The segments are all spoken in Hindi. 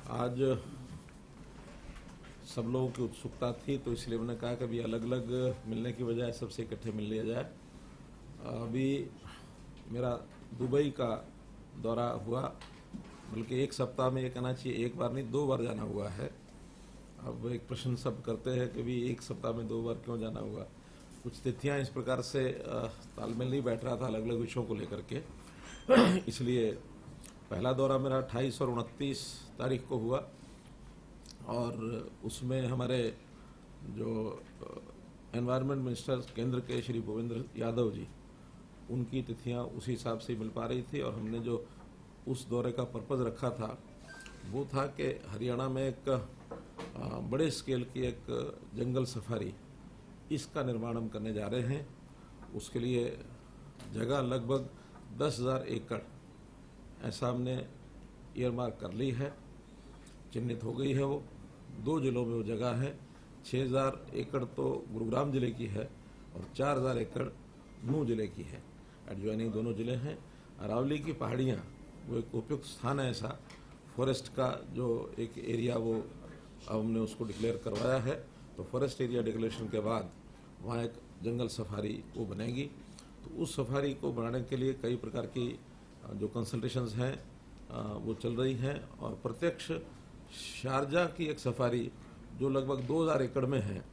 आज सब लोगों की उत्सुकता थी, तो इसलिए मैंने कहा कि अभी अलग अलग मिलने की बजाय सबसे इकट्ठे मिल लिया जाए। अभी मेरा दुबई का दौरा हुआ, बल्कि एक सप्ताह में ये कहना चाहिए एक बार नहीं 2 बार जाना हुआ है। अब एक प्रश्न सब करते हैं कि भी एक सप्ताह में 2 बार क्यों जाना हुआ। कुछ तिथियां इस प्रकार से तालमेल नहीं बैठ रहा था अलग अलग विषयों को लेकर के, इसलिए पहला दौरा मेरा 28 और 29 तारीख को हुआ और उसमें हमारे जो एनवायरनमेंट मिनिस्टर केंद्र के श्री भूपेंद्र यादव जी, उनकी तिथियां उसी हिसाब से मिल पा रही थी। और हमने जो उस दौरे का पर्पज़ रखा था वो था कि हरियाणा में एक बड़े स्केल की एक जंगल सफारी, इसका निर्माण हम करने जा रहे हैं। उसके लिए जगह लगभग 10,000 एकड़ ऐसा हमने ईयरमार्क कर ली है, चिन्हित हो गई है। वो 2 जिलों में वो जगह है। 6,000 एकड़ तो गुरुग्राम जिले की है और 4,000 एकड़ नूंह जिले की है। एडजॉइनिंग दोनों जिले हैं। अरावली की पहाड़ियाँ वो एक उपयुक्त स्थान है ऐसा फॉरेस्ट का, जो एक एरिया वो अब हमने उसको डिक्लेयर करवाया है। तो फॉरेस्ट एरिया डिक्लेरेशन के बाद वहाँ एक जंगल सफारी वो बनेगी। तो उस सफारी को बनाने के लिए कई प्रकार की जो कंसल्टेशंस हैं वो चल रही हैं। और प्रत्यक्ष शारजा की एक सफारी जो लगभग 2,000 एकड़ में है,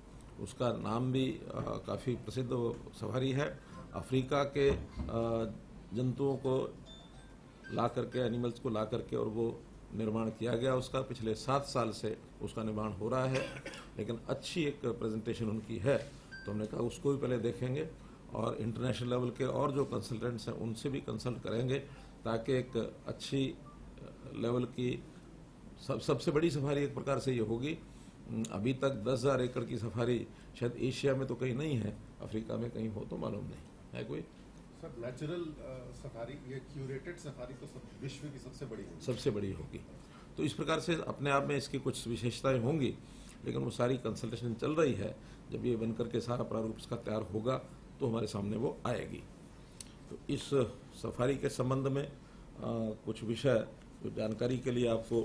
उसका नाम भी काफ़ी प्रसिद्ध सफारी है। अफ्रीका के जंतुओं को ला करके, एनिमल्स को ला करके और वो निर्माण किया गया उसका। पिछले 7 साल से उसका निर्माण हो रहा है, लेकिन अच्छी एक प्रेजेंटेशन उनकी है, तो हमने कहा उसको भी पहले देखेंगे और इंटरनेशनल लेवल के और जो कंसल्टेंट्स हैं उनसे भी कंसल्ट करेंगे, ताकि एक अच्छी लेवल की सबसे बड़ी सफारी एक प्रकार से ये होगी। अभी तक 10,000 एकड़ की सफारी शायद एशिया में तो कहीं नहीं है, अफ्रीका में कहीं हो तो मालूम नहीं है कोई। सर, नेचुरल सफारी, ये क्यूरेटेड सफारी तो विश्व की सबसे बड़ी होगी। तो इस प्रकार से अपने आप में इसकी कुछ विशेषताएं होंगी, लेकिन वो सारी कंसल्टेशन चल रही है। जब ये बनकर के सारा प्रारूप इसका तैयार होगा तो हमारे सामने वो आएगी। तो इस सफारी के संबंध में कुछ विषय जो जानकारी के लिए आपको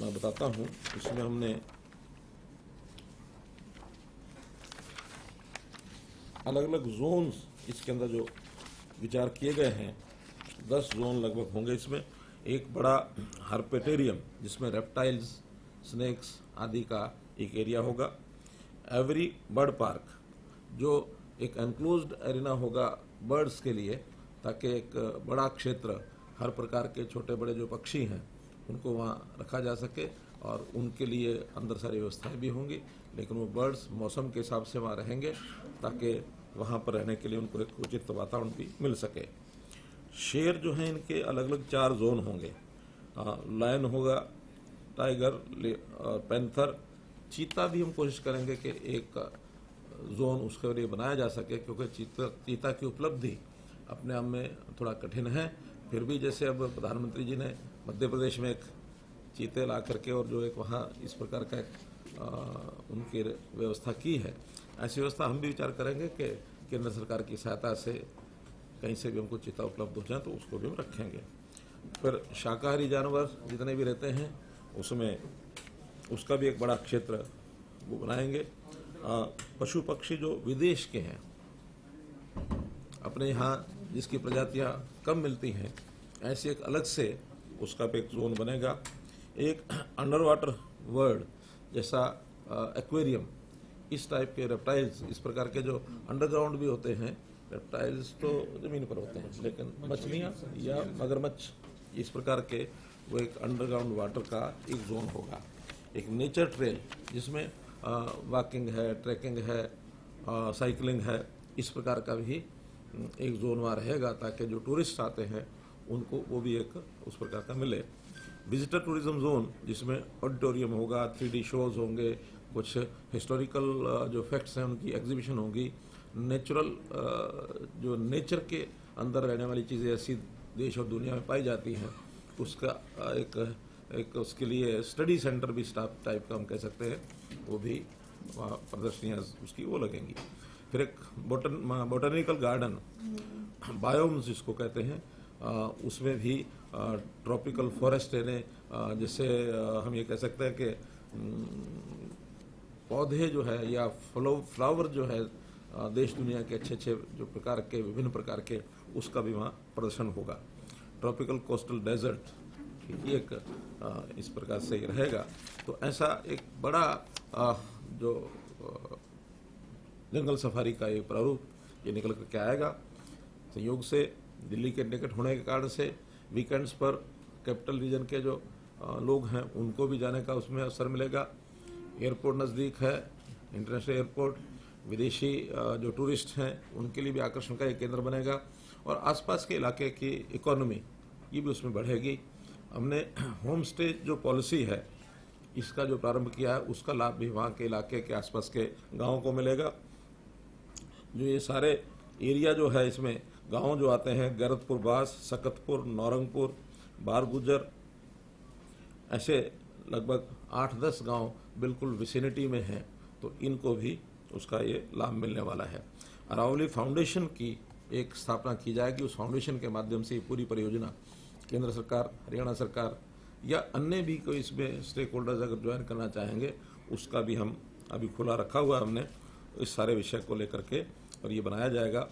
मैं बताता हूँ। इसमें हमने अलग अलग जोन्स इसके अंदर जो विचार किए गए हैं, 10 जोन लगभग होंगे इसमें। एक बड़ा हर्पेटेरियम जिसमें रेप्टाइल्स, स्नेक्स आदि का एक एरिया होगा। एवरी बर्ड पार्क जो एक एनक्लोज्ड एरिना होगा बर्ड्स के लिए, ताकि एक बड़ा क्षेत्र हर प्रकार के छोटे बड़े जो पक्षी हैं उनको वहाँ रखा जा सके, और उनके लिए अंदर सारी व्यवस्थाएं भी होंगी। लेकिन वो बर्ड्स मौसम के हिसाब से वहाँ रहेंगे, ताकि वहाँ पर रहने के लिए उनको एक उचित वातावरण भी मिल सके। शेर जो हैं इनके अलग अलग 4 जोन होंगे। लायन होगा, टाइगर, पैंथर, चीता भी हम कोशिश करेंगे कि एक जोन उसके लिए बनाया जा सके, क्योंकि चीता की उपलब्धि अपने आप में थोड़ा कठिन है। फिर भी जैसे अब प्रधानमंत्री जी ने मध्य प्रदेश में एक चीते ला करके और जो एक वहाँ इस प्रकार का एक उनकी व्यवस्था की है, ऐसी व्यवस्था हम भी विचार करेंगे कि केंद्र सरकार की सहायता से कहीं से भी हमको चीता उपलब्ध हो जाए तो उसको भी हम रखेंगे। फिर शाकाहारी जानवर जितने भी रहते हैं उसमें उसका भी एक बड़ा क्षेत्र वो बनाएंगे। पशु पक्षी जो विदेश के हैं, अपने यहाँ जिसकी प्रजातियाँ कम मिलती हैं, ऐसे एक अलग से उसका भी एक जोन बनेगा। एक अंडर वाटर वर्ल्ड जैसा एक्वेरियम, इस टाइप के रेप्टाइल्स, इस प्रकार के जो अंडरग्राउंड भी होते हैं, रेप्टाइल्स तो ज़मीन पर होते हैं, लेकिन मछलियाँ या मगरमच्छ, इस प्रकार के वो एक अंडरग्राउंड वाटर का एक जोन होगा। एक नेचर ट्रेल जिसमें वॉकिंग है, ट्रैकिंग है, साइकिलिंग है, इस प्रकार का भी एक जोन वहाँ रहेगा, ताकि जो टूरिस्ट आते हैं उनको वो भी एक उस प्रकार का मिले। विजिटर टूरिज्म जोन जिसमें ऑडिटोरियम होगा, 3D शोज होंगे, कुछ हिस्टोरिकल जो फैक्ट्स हैं उनकी एग्जीबिशन होगी, नेचुरल जो नेचर के अंदर रहने वाली चीज़ें ऐसी देश और दुनिया में पाई जाती हैं, उसका एक उसके लिए स्टडी सेंटर भी स्टाफ टाइप का हम कह सकते हैं, वो भी वहाँ प्रदर्शनियाँ उसकी वो लगेंगी। फिर एक बोटनिकल गार्डन, बायोम्स जिसको कहते हैं, उसमें भी ट्रॉपिकल फॉरेस्ट यानी जैसे हम ये कह सकते हैं कि पौधे जो है या फ्लावर जो है देश दुनिया के अच्छे अच्छे जो प्रकार के विभिन्न प्रकार के उसका भी वहाँ प्रदर्शन होगा। ट्रॉपिकल कोस्टल डेजर्ट ये एक इस प्रकार से ही रहेगा। तो ऐसा एक बड़ा जो जंगल सफारी का ये प्रारूप ये निकल करके आएगा। संयोग से दिल्ली के निकट होने के कारण से वीकेंड्स पर कैपिटल रीजन के जो लोग हैं उनको भी जाने का उसमें अवसर मिलेगा। एयरपोर्ट नज़दीक है, इंटरनेशनल एयरपोर्ट, विदेशी जो टूरिस्ट हैं उनके लिए भी आकर्षण का एक केंद्र बनेगा और आसपास के इलाके की इकोनॉमी ये भी उसमें बढ़ेगी। हमने होम स्टे जो पॉलिसी है इसका जो प्रारंभ किया है उसका लाभ भी वहाँ के इलाके के आसपास के गाँव को मिलेगा। जो ये सारे एरिया जो है इसमें गांव जो आते हैं गैरतपुर बास, सकतपुर, नौरंगपुर, बारगुजर, ऐसे लगभग 8-10 गांव बिल्कुल विसिनिटी में हैं, तो इनको भी उसका ये लाभ मिलने वाला है। अरावली फाउंडेशन की एक स्थापना की जाएगी। उस फाउंडेशन के माध्यम से ये पूरी परियोजना केंद्र सरकार, हरियाणा सरकार या अन्य भी कोई इसमें स्टेक होल्डर्स अगर ज्वाइन करना चाहेंगे उसका भी हम अभी खुला रखा हुआ है हमने इस सारे विषय को लेकर के, और ये बनाया जाएगा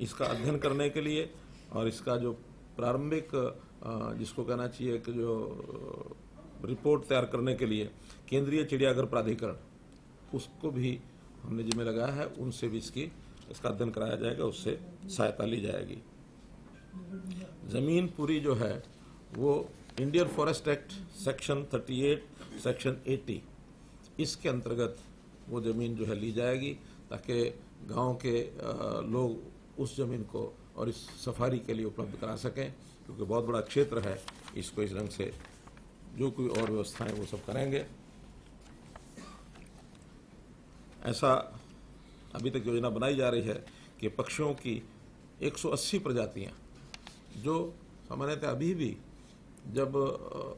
इसका अध्ययन करने के लिए। और इसका जो प्रारंभिक जिसको कहना चाहिए कि जो रिपोर्ट तैयार करने के लिए केंद्रीय चिड़ियाघर प्राधिकरण उसको भी हमने जिम्मे लगाया है, उनसे भी इसका अध्ययन कराया जाएगा, उससे सहायता ली जाएगी। जमीन पूरी जो है वो Indian forest act section 38 section 80 इसके अंतर्गत वो ज़मीन जो है ली जाएगी ताकि गांव के लोग उस ज़मीन को और इस सफारी के लिए उपलब्ध करा सकें, क्योंकि बहुत बड़ा क्षेत्र है। इसको इस ढंग से जो कोई और व्यवस्थाएं वो सब करेंगे। ऐसा अभी तक योजना बनाई जा रही है कि पक्षियों की 180 प्रजातियां जो सामान्यतः अभी भी जब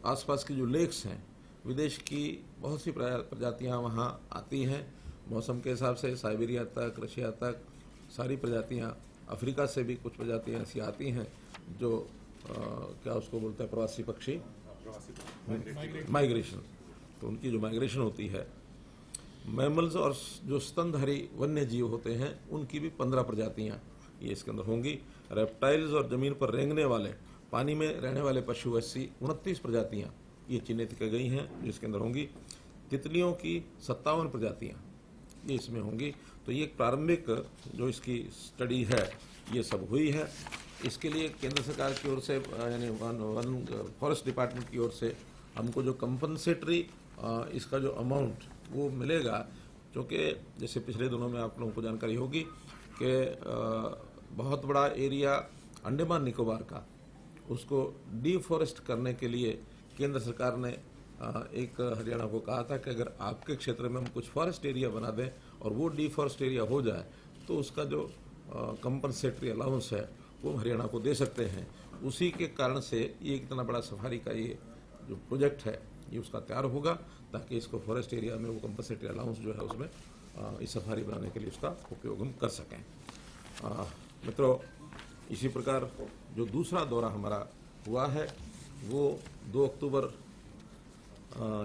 आसपास की जो लेक्स हैं विदेश की बहुत सी प्रजातियां वहां आती हैं मौसम के हिसाब से, साइबेरिया तक, रशिया तक सारी प्रजातियां, अफ्रीका से भी कुछ प्रजातियां ऐसी आती हैं जो क्या उसको बोलते हैं प्रवासी पक्षी, माइग्रेशन। तो उनकी जो माइग्रेशन होती है, मैमल्स और जो स्तनधारी वन्य जीव होते हैं उनकी भी 15 प्रजातियां ये इसके अंदर होंगी। रेप्टाइल्स और जमीन पर रेंगने वाले पानी में रहने वाले पशु ऐसी 29 प्रजातियां ये चिन्हित की गई हैं जिसके अंदर होंगी। तितलियों की 57 प्रजातियां ये इसमें होंगी। तो ये एक प्रारंभिक जो इसकी स्टडी है ये सब हुई है। इसके लिए केंद्र सरकार की ओर से यानी वन फॉरेस्ट डिपार्टमेंट की ओर से हमको जो कंपनसेटरी इसका जो अमाउंट वो मिलेगा, क्योंकि जैसे पिछले दिनों में आप लोगों को जानकारी होगी कि बहुत बड़ा एरिया अंडमान निकोबार का उसको डिफॉरेस्ट करने के लिए केंद्र सरकार ने एक हरियाणा को कहा था कि अगर आपके क्षेत्र में हम कुछ फॉरेस्ट एरिया बना दें और वो डिफॉरेस्ट एरिया हो जाए तो उसका जो कंपनसेटरी अलाउंस है वो हरियाणा को दे सकते हैं। उसी के कारण से ये इतना बड़ा सफारी का ये जो प्रोजेक्ट है ये उसका तैयार होगा ताकि इसको फॉरेस्ट एरिया में वो कंपनसेटरी अलाउंस जो है उसमें इस सफारी बनाने के लिए उसका उपयोग हम कर सकें। मित्रों, इसी प्रकार जो दूसरा दौरा हमारा हुआ है वो 2 अक्टूबर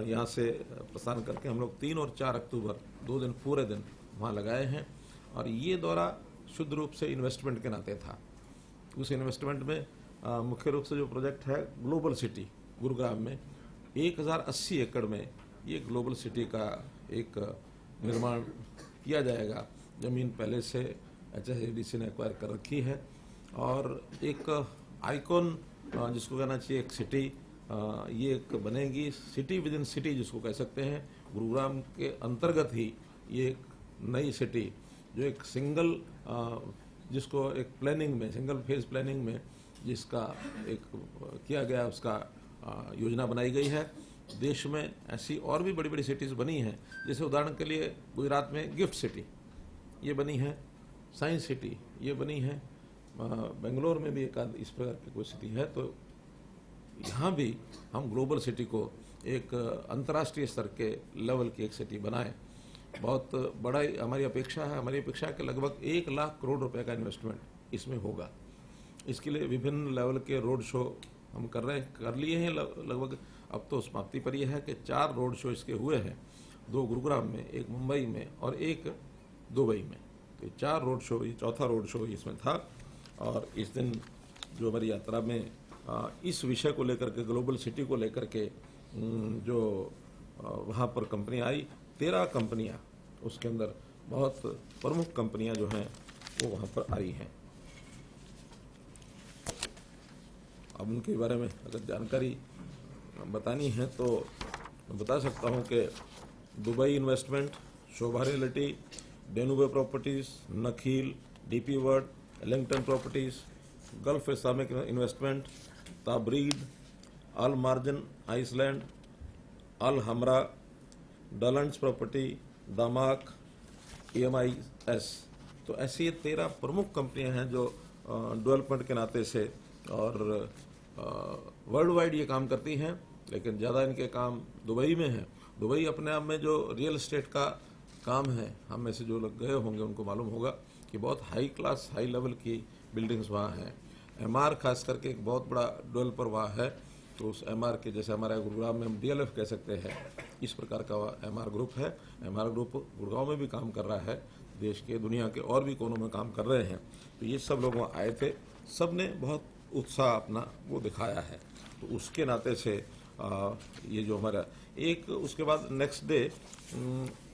यहाँ से प्रस्थान करके हम लोग 3 और 4 अक्टूबर 2 दिन पूरे दिन वहाँ लगाए हैं। और ये दौरा शुद्ध रूप से इन्वेस्टमेंट के नाते था। उस इन्वेस्टमेंट में मुख्य रूप से जो प्रोजेक्ट है ग्लोबल सिटी गुरुग्राम में 1080 एकड़ में ये ग्लोबल सिटी का एक निर्माण किया जाएगा। ज़मीन पहले से HSADC ने एक्वायर कर रखी है और एक आइकॉन जिसको कहना चाहिए एक सिटी ये एक बनेगी, सिटी विद इन सिटी जिसको कह सकते हैं। गुरुग्राम के अंतर्गत ही ये एक नई सिटी जो एक सिंगल जिसको एक प्लानिंग में, सिंगल फेज प्लानिंग में जिसका एक किया गया उसका योजना बनाई गई है। देश में ऐसी और भी बड़ी बड़ी सिटीज़ बनी हैं, जैसे उदाहरण के लिए गुजरात में गिफ्ट सिटी ये बनी है, साइंस सिटी ये बनी है, बेंगलोर में भी एक इस प्रकार की कोई सिटी है। तो यहाँ भी हम ग्लोबल सिटी को एक अंतर्राष्ट्रीय स्तर के लेवल की एक सिटी बनाएं। बहुत बड़ा हमारी अपेक्षा है कि लगभग 1 लाख करोड़ रुपए का इन्वेस्टमेंट इसमें होगा। इसके लिए विभिन्न लेवल के रोड शो हम कर लिए हैं लगभग। अब तो समाप्ति पर यह है कि 4 रोड शो इसके हुए हैं, 2 गुरुग्राम में, 1 मुंबई में और 1 दुबई में। तो 4 रोड शो, ये चौथा रोड शो इसमें था। और इस दिन जो हमारी यात्रा में इस विषय को लेकर के, ग्लोबल सिटी को लेकर के जो वहाँ पर कंपनियाँ आई, 13 कंपनियाँ, उसके अंदर बहुत प्रमुख कंपनियाँ जो हैं वो वहाँ पर आई हैं। अब उनके बारे में अगर जानकारी बतानी है तो मैं बता सकता हूँ कि Dubai investment, Sobha realty, Danube properties, Nakheel, DP world, Ellington properties, Gulf Islamic investment, Tabreed, Al Marjan island, Al Hamra, डलंड्स प्रॉपर्टी, दामाक, EMIS। तो ऐसी ये 13 प्रमुख कंपनियां हैं जो डेवलपमेंट के नाते से और वर्ल्ड वाइड ये काम करती हैं, लेकिन ज़्यादा इनके काम दुबई में है। दुबई अपने आप में जो रियल एस्टेट का काम है, हम में से जो लोग गए होंगे उनको मालूम होगा कि बहुत हाई क्लास, हाई लेवल की बिल्डिंग्स वहाँ हैं। MR खास करके एक बहुत बड़ा डेवलपर वहाँ है। तो उस MR के, जैसे हमारे गुरुग्राम में हम DLF कह सकते हैं, इस प्रकार का MR ग्रुप है। MR ग्रुप गुड़गांव में भी काम कर रहा है, देश के, दुनिया के और भी कोनों में काम कर रहे हैं। तो ये सब लोग वहाँ आए थे, सब ने बहुत उत्साह अपना वो दिखाया है। तो उसके नाते से ये जो हमारा एक, उसके बाद नेक्स्ट डे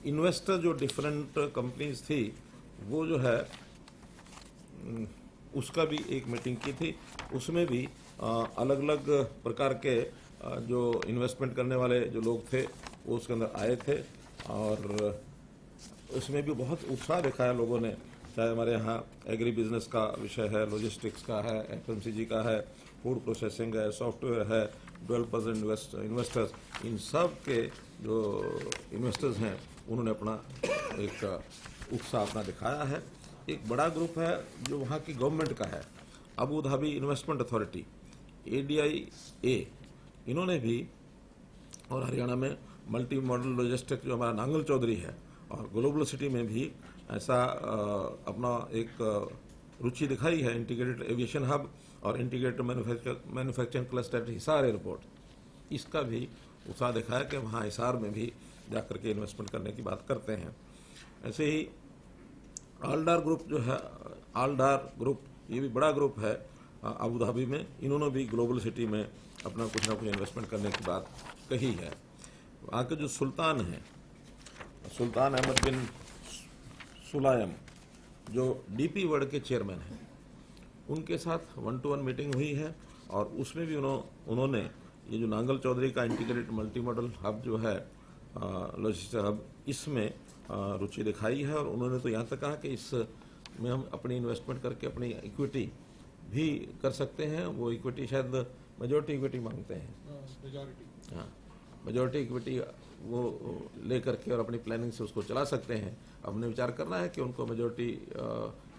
इन्वेस्टर जो डिफरेंट कंपनीज थी वो जो है उसका भी एक मीटिंग की थी। उसमें भी अलग अलग प्रकार के जो इन्वेस्टमेंट करने वाले जो लोग थे वो उसके अंदर आए थे। और उसमें भी बहुत उत्साह दिखाया लोगों ने, चाहे हमारे यहाँ एग्री बिजनेस का विषय है, लॉजिस्टिक्स का है, FMCG का है, फूड प्रोसेसिंग है, सॉफ्टवेयर है, डेवलपर्स एंड इन्वेस्टर्स, इन सब के जो इन्वेस्टर्स हैं उन्होंने अपना एक उत्साह अपना दिखाया है। एक बड़ा ग्रुप है जो वहाँ की गवर्नमेंट का है, Abu Dhabi investment authority, ADIA, इन्होंने भी, और हरियाणा में मल्टी मॉडल लॉजिस्टिक्स जो हमारा नांगल चौधरी है, और ग्लोबल सिटी में भी ऐसा अपना एक रुचि दिखाई है। इंटीग्रेटेड एविएशन हब और integrated manufacturing cluster Hisar airport, इसका भी उत्साह दिखाया कि वहाँ हिसार में भी जाकर के इन्वेस्टमेंट करने की बात करते हैं। ऐसे ही आलडार ग्रुप जो है, आलडार ग्रुप, ये भी बड़ा ग्रुप है अबू धाबी में, इन्होंने भी ग्लोबल सिटी में अपना कुछ ना कुछ इन्वेस्टमेंट करने की बात कही है। वहाँ के जो सुल्तान हैं, सुल्तान अहमद बिन सुलायम, जो DP वर्ल्ड के चेयरमैन हैं, उनके साथ 1-to-1 मीटिंग हुई है। और उसमें भी उन्होंने ये जो नांगल चौधरी का इंटीग्रेटेड मल्टी मॉडल हब जो है, लॉजिस्टिक हब, इसमें रुचि दिखाई है। और उन्होंने तो यहाँ तक कहा कि इसमें हम अपनी इन्वेस्टमेंट करके अपनी इक्विटी भी कर सकते हैं। वो इक्विटी शायद मेजॉरिटी इक्विटी मांगते हैं, हाँ, मेजॉरिटी इक्विटी वो ले करके और अपनी प्लानिंग से उसको चला सकते हैं। अब हमने विचार करना है कि उनको मेजॉरिटी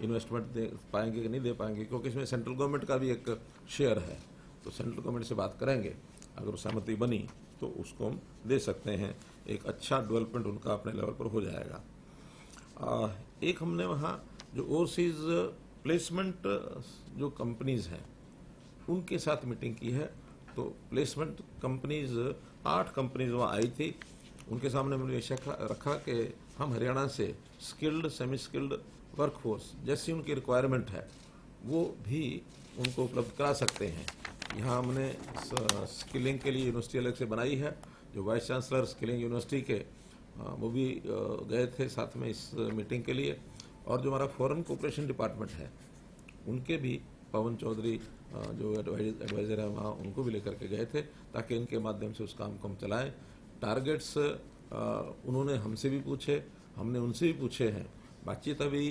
इन्वेस्टमेंट दे पाएंगे कि नहीं दे पाएंगे, क्योंकि इसमें सेंट्रल गवर्नमेंट का भी एक शेयर है। तो सेंट्रल गवर्नमेंट से बात करेंगे, अगर सहमति बनी तो उसको हम दे सकते हैं। एक अच्छा डेवलपमेंट उनका अपने लेवल पर हो जाएगा। एक हमने वहाँ जो ओवरसीज प्लेसमेंट जो कंपनीज़ हैं उनके साथ मीटिंग की है। तो प्लेसमेंट कंपनीज 8 कंपनीज वहाँ आई थी। उनके सामने मैंने विषय रखा कि हम हरियाणा से स्किल्ड, सेमी स्किल्ड वर्कफोर्स जैसी उनकी रिक्वायरमेंट है वो भी उनको उपलब्ध करा सकते हैं। यहाँ हमने स्किलिंग के लिए यूनिवर्सिटी अलग से बनाई है। जो वाइस चांसलर स्किलिंग यूनिवर्सिटी के वो भी गए थे साथ में इस मीटिंग के लिए। और जो हमारा फॉरेन कोऑपरेशन डिपार्टमेंट है उनके भी पवन चौधरी जो एडवाइज़र है वहाँ, उनको भी लेकर के गए थे ताकि इनके माध्यम से उस काम को हम चलाएँ। टारगेट्स उन्होंने हमसे भी पूछे, हमने उनसे भी पूछे हैं। बातचीत अभी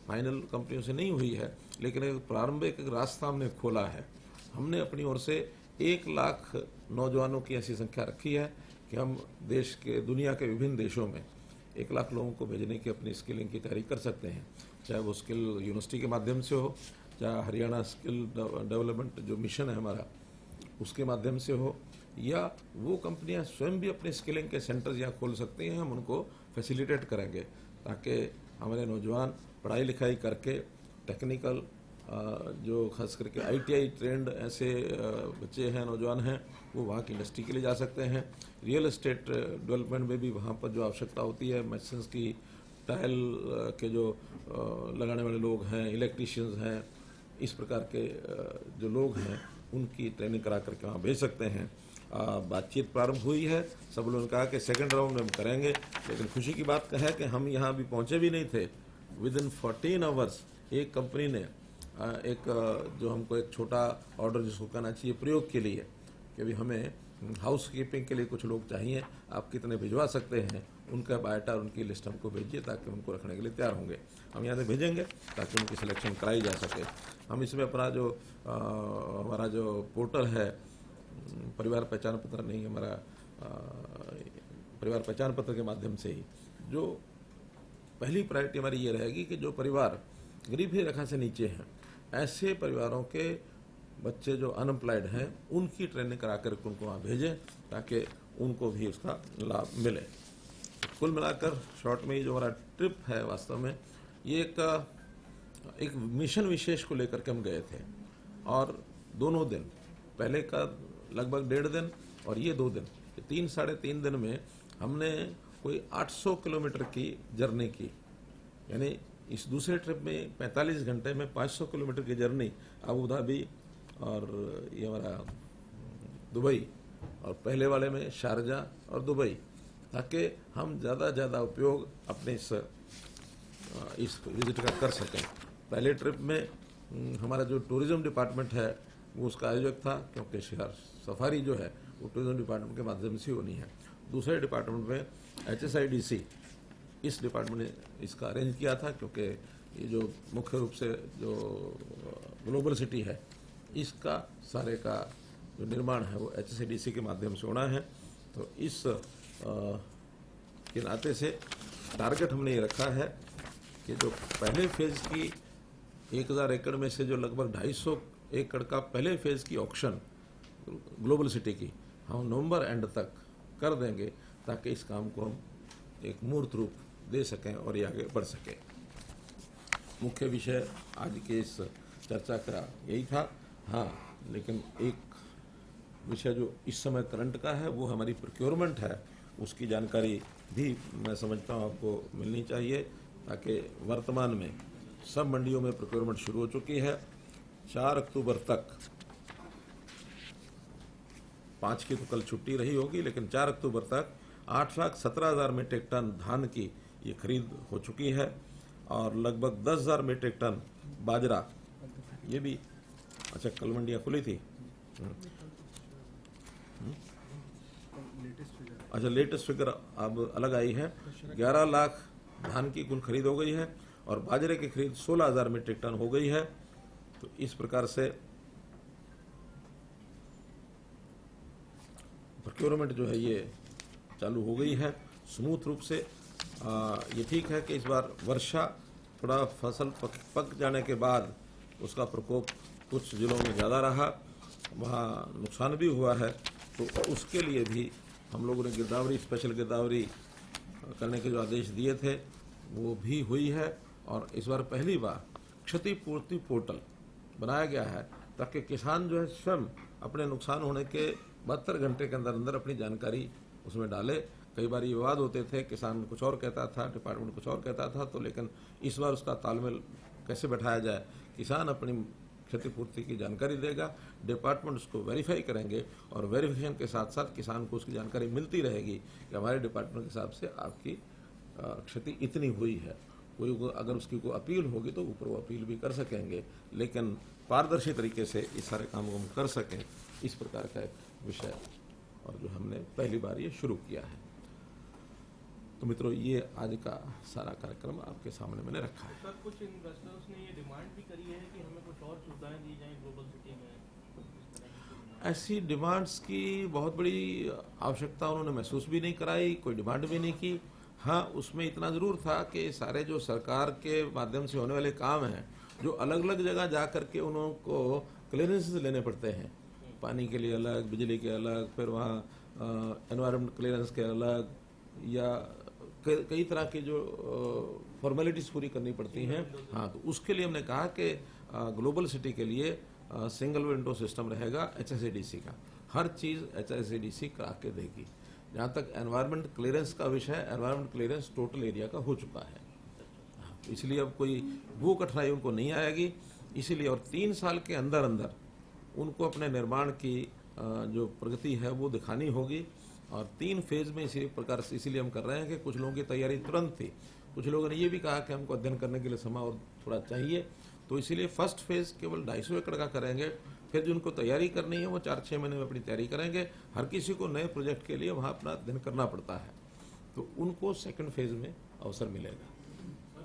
फाइनल कंपनियों से नहीं हुई है, लेकिन एक प्रारंभिक रास्ता हमने खोला है। हमने अपनी ओर से 1 लाख नौजवानों की ऐसी संख्या रखी है कि हम देश के, दुनिया के विभिन्न देशों में 1 लाख लोगों को भेजने की अपनी स्किलिंग की तैयारी कर सकते हैं। चाहे वो स्किल यूनिवर्सिटी के माध्यम से हो, चाहे हरियाणा स्किल डेवलपमेंट जो मिशन है हमारा उसके माध्यम से हो, या वो कंपनियां स्वयं भी अपने स्किलिंग के सेंटर्स यहाँ खोल सकती हैं। हम उनको फैसिलिटेट करेंगे ताकि हमारे नौजवान पढ़ाई लिखाई करके टेक्निकल जो खास करके ITI ट्रेंड ऐसे बच्चे हैं, नौजवान हैं, वो वहाँ की इंडस्ट्री के लिए जा सकते हैं। रियल एस्टेट डेवलपमेंट में भी वहाँ पर जो आवश्यकता होती है, मेसन्स की, टाइल के जो लगाने वाले लोग हैं, इलेक्ट्रीशियंस हैं, इस प्रकार के जो लोग हैं उनकी ट्रेनिंग करा करके वहाँ भेज सकते हैं। बातचीत प्रारंभ हुई है, सब लोगों ने कहा कि सेकंड राउंड में हम करेंगे, लेकिन खुशी की बात है कि हम यहाँ अभी पहुँचे भी नहीं थे। विद इन 14 आवर्स एक कंपनी ने एक जो हमको एक छोटा ऑर्डर जिसको कहना चाहिए प्रयोग के लिए, कि अभी हमें हाउस कीपिंग के लिए कुछ लोग चाहिए, आप कितने भिजवा सकते हैं, उनका बायोटा और उनकी लिस्ट हमको भेजिए ताकि उनको रखने के लिए तैयार होंगे। हम यहाँ से भेजेंगे ताकि उनकी सिलेक्शन कराई जा सके। हम इसमें अपना जो हमारा जो पोर्टल है, परिवार पहचान पत्र नहीं, हमारा परिवार पहचान पत्र के माध्यम से ही जो पहली प्रायोरिटी हमारी ये रहेगी कि जो परिवार गरीबी रेखा से नीचे हैं, ऐसे परिवारों के बच्चे जो अनएम्प्लॉयड हैं, उनकी ट्रेनिंग करा कर उनको वहाँ भेजें ताकि उनको भी उसका लाभ मिले। कुल मिलाकर शॉर्ट में ये जो हमारा ट्रिप है, वास्तव में ये एक मिशन विशेष को लेकर के हम गए थे, और दोनों दिन, पहले का लगभग 1.5 दिन और ये 2 दिन, 3-3.5 दिन में हमने कोई 800 किलोमीटर की जर्नी की। यानी इस दूसरे ट्रिप में 45 घंटे में 500 किलोमीटर की जर्नी अबू धाबी और ये हमारा दुबई, और पहले वाले में शारजाह और दुबई, ताकि हम ज़्यादा उपयोग अपने इस विजिट का कर सकें। पहले ट्रिप में हमारा जो टूरिज़्म डिपार्टमेंट है वो उसका आयोजक था, क्योंकि शहर सफारी जो है वो टूरिज़्म डिपार्टमेंट के माध्यम से होनी है। दूसरे डिपार्टमेंट में HSIDC, इस डिपार्टमेंट ने इसका अरेंज किया था, क्योंकि ये जो मुख्य रूप से जो ग्लोबल सिटी है, इसका सारे का जो निर्माण है वो HSIDC के माध्यम से होना है। तो इस के नाते से टारगेट हमने ये रखा है कि जो पहले फेज़ की 1000 एकड़ में से जो लगभग 250 एकड़ का पहले फेज़ की ऑक्शन ग्लोबल सिटी की हम नवंबर एंड तक कर देंगे, ताकि इस काम को हम एक मूर्त रूप दे सकें और ये आगे बढ़ सके। मुख्य विषय आज के इस चर्चा का यही था। हाँ, लेकिन एक विषय जो इस समय करंट का है वो हमारी प्रोक्योरमेंट है, उसकी जानकारी भी मैं समझता हूँ आपको मिलनी चाहिए, ताकि वर्तमान में सब मंडियों में प्रोक्योरमेंट शुरू हो चुकी है। 4 अक्टूबर तक, 5 की तो कल छुट्टी रही होगी, लेकिन 4 अक्टूबर तक 8,17,000 मीट्रिक टन धान की ये खरीद हो चुकी है, और लगभग 10,000 मीट्रिक टन बाजरा, ये भी, अच्छा कल मंडियाँ खुली थी, अच्छा लेटेस्ट फिगर अब अलग आई है, 11 लाख धान की कुल खरीद हो गई है, और बाजरे की खरीद 16,000 मीट्रिक टन हो गई है। तो इस प्रकार से प्रोक्योरमेंट जो है ये चालू हो गई है स्मूथ रूप से। ये ठीक है कि इस बार वर्षा, थोड़ा फसल पक जाने के बाद उसका प्रकोप कुछ जिलों में ज़्यादा रहा, वहाँ नुकसान भी हुआ है, तो उसके लिए भी हम लोगों ने गिरदावरी, स्पेशल गिरदावरी करने के जो आदेश दिए थे वो भी हुई है। और इस बार पहली बार क्षतिपूर्ति पोर्टल बनाया गया है, ताकि किसान जो है स्वयं अपने नुकसान होने के 72 घंटे के अंदर अंदर अपनी जानकारी उसमें डाले। कई बार ये विवाद होते थे, किसान कुछ और कहता था, डिपार्टमेंट कुछ और कहता था, तो लेकिन इस बार उसका तालमेल कैसे बैठाया जाए, किसान अपनी क्षतिपूर्ति की जानकारी देगा, डिपार्टमेंट उसको वेरीफाई करेंगे, और वेरिफिकेशन के साथ साथ किसान को उसकी जानकारी मिलती रहेगी कि हमारे डिपार्टमेंट के हिसाब से आपकी क्षति इतनी हुई है। कोई अगर उसकी कोई अपील होगी तो ऊपर वो अपील भी कर सकेंगे, लेकिन पारदर्शी तरीके से इस सारे काम को हम कर सकें, इस प्रकार का एक विषय और जो हमने पहली बार ये शुरू किया है। तो मित्रों, ये आज का सारा कार्यक्रम आपके सामने मैंने रखा है। सर, कुछ इन्वेस्टर्स ने ये डिमांड भी करी है कि हमें कुछ और सुविधाएं दी जाएं ग्लोबल सिटी में। ऐसी डिमांड्स की बहुत बड़ी आवश्यकता उन्होंने महसूस भी नहीं कराई, कोई डिमांड भी नहीं की। हाँ, उसमें इतना ज़रूर था कि सारे जो सरकार के माध्यम से होने वाले काम हैं, जो अलग अलग जगह जा करके उनको क्लियरेंसेस लेने पड़ते हैं, पानी के लिए अलग, बिजली के अलग, फिर वहाँ एनवायरनमेंट क्लियरेंस के अलग, या कई तरह की जो फॉर्मेलिटीज़ पूरी करनी पड़ती हैं। हाँ, तो उसके लिए हमने कहा कि ग्लोबल सिटी के लिए सिंगल विंडो सिस्टम रहेगा HSADC का। हर चीज़ HSADC करा के देगी। जहाँ तक एनवायरनमेंट क्लियरेंस का विषय है, एनवायरनमेंट क्लियरेंस टोटल एरिया का हो चुका है, इसलिए अब कोई वो कठिनाई उनको नहीं आएगी। इसीलिए और 3 साल के अंदर अंदर उनको अपने निर्माण की जो प्रगति है वो दिखानी होगी। और 3 फेज में इसी प्रकार से इसीलिए हम कर रहे हैं कि कुछ लोगों की तैयारी तुरंत थी, कुछ लोगों ने ये भी कहा कि हमको अध्ययन करने के लिए समय और थोड़ा चाहिए, तो इसीलिए फर्स्ट फेज केवल 250 एकड़ का करेंगे। फिर जिनको तैयारी करनी है वो 4-6 महीने में अपनी तैयारी करेंगे। हर किसी को नए प्रोजेक्ट के लिए वहाँ अपना अध्ययन करना पड़ता है, तो उनको सेकंड फेज में अवसर मिलेगा।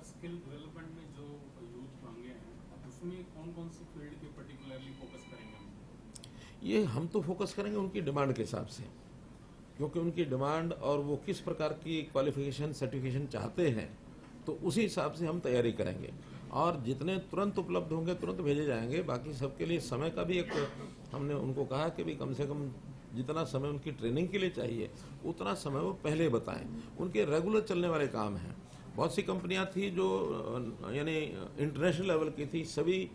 स्किल डेवलपमेंट में जो यूथ मांगे हैं उसमें कौन कौन सी फील्ड पे पर्टिकुलरली फोकस करेंगे हम? ये हम तो फोकस करेंगे उनकी डिमांड के हिसाब से, क्योंकि उनकी डिमांड और वो किस प्रकार की क्वालिफिकेशन सर्टिफिकेशन चाहते हैं तो उसी हिसाब से हम तैयारी करेंगे। और जितने तुरंत उपलब्ध होंगे तुरंत भेजे जाएंगे। बाकी सबके लिए समय का भी एक हमने उनको कहा कि भी कम से कम जितना समय उनकी ट्रेनिंग के लिए चाहिए उतना समय वो पहले बताएं। उनके रेगुलर चलने वाले काम हैं। बहुत सी कंपनियां थी जो यानी इंटरनेशनल लेवल की थी, सभी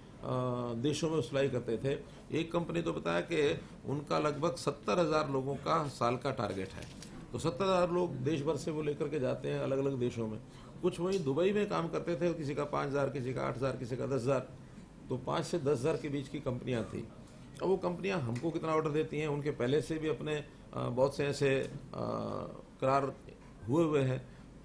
देशों में सप्लाई करते थे। एक कंपनी तो बताया कि उनका लगभग 70,000 लोगों का साल का टारगेट है, तो 70,000 लोग देश भर से वो लेकर के जाते हैं अलग अलग देशों में। कुछ वही दुबई में काम करते थे, किसी का 5,000, किसी का 8,000, किसी का 10,000, तो 5 से 10,000 के बीच की कंपनियां थी। अब वो कंपनियां हमको कितना ऑर्डर देती हैं, उनके पहले से भी अपने बहुत से ऐसे करार हुए हैं,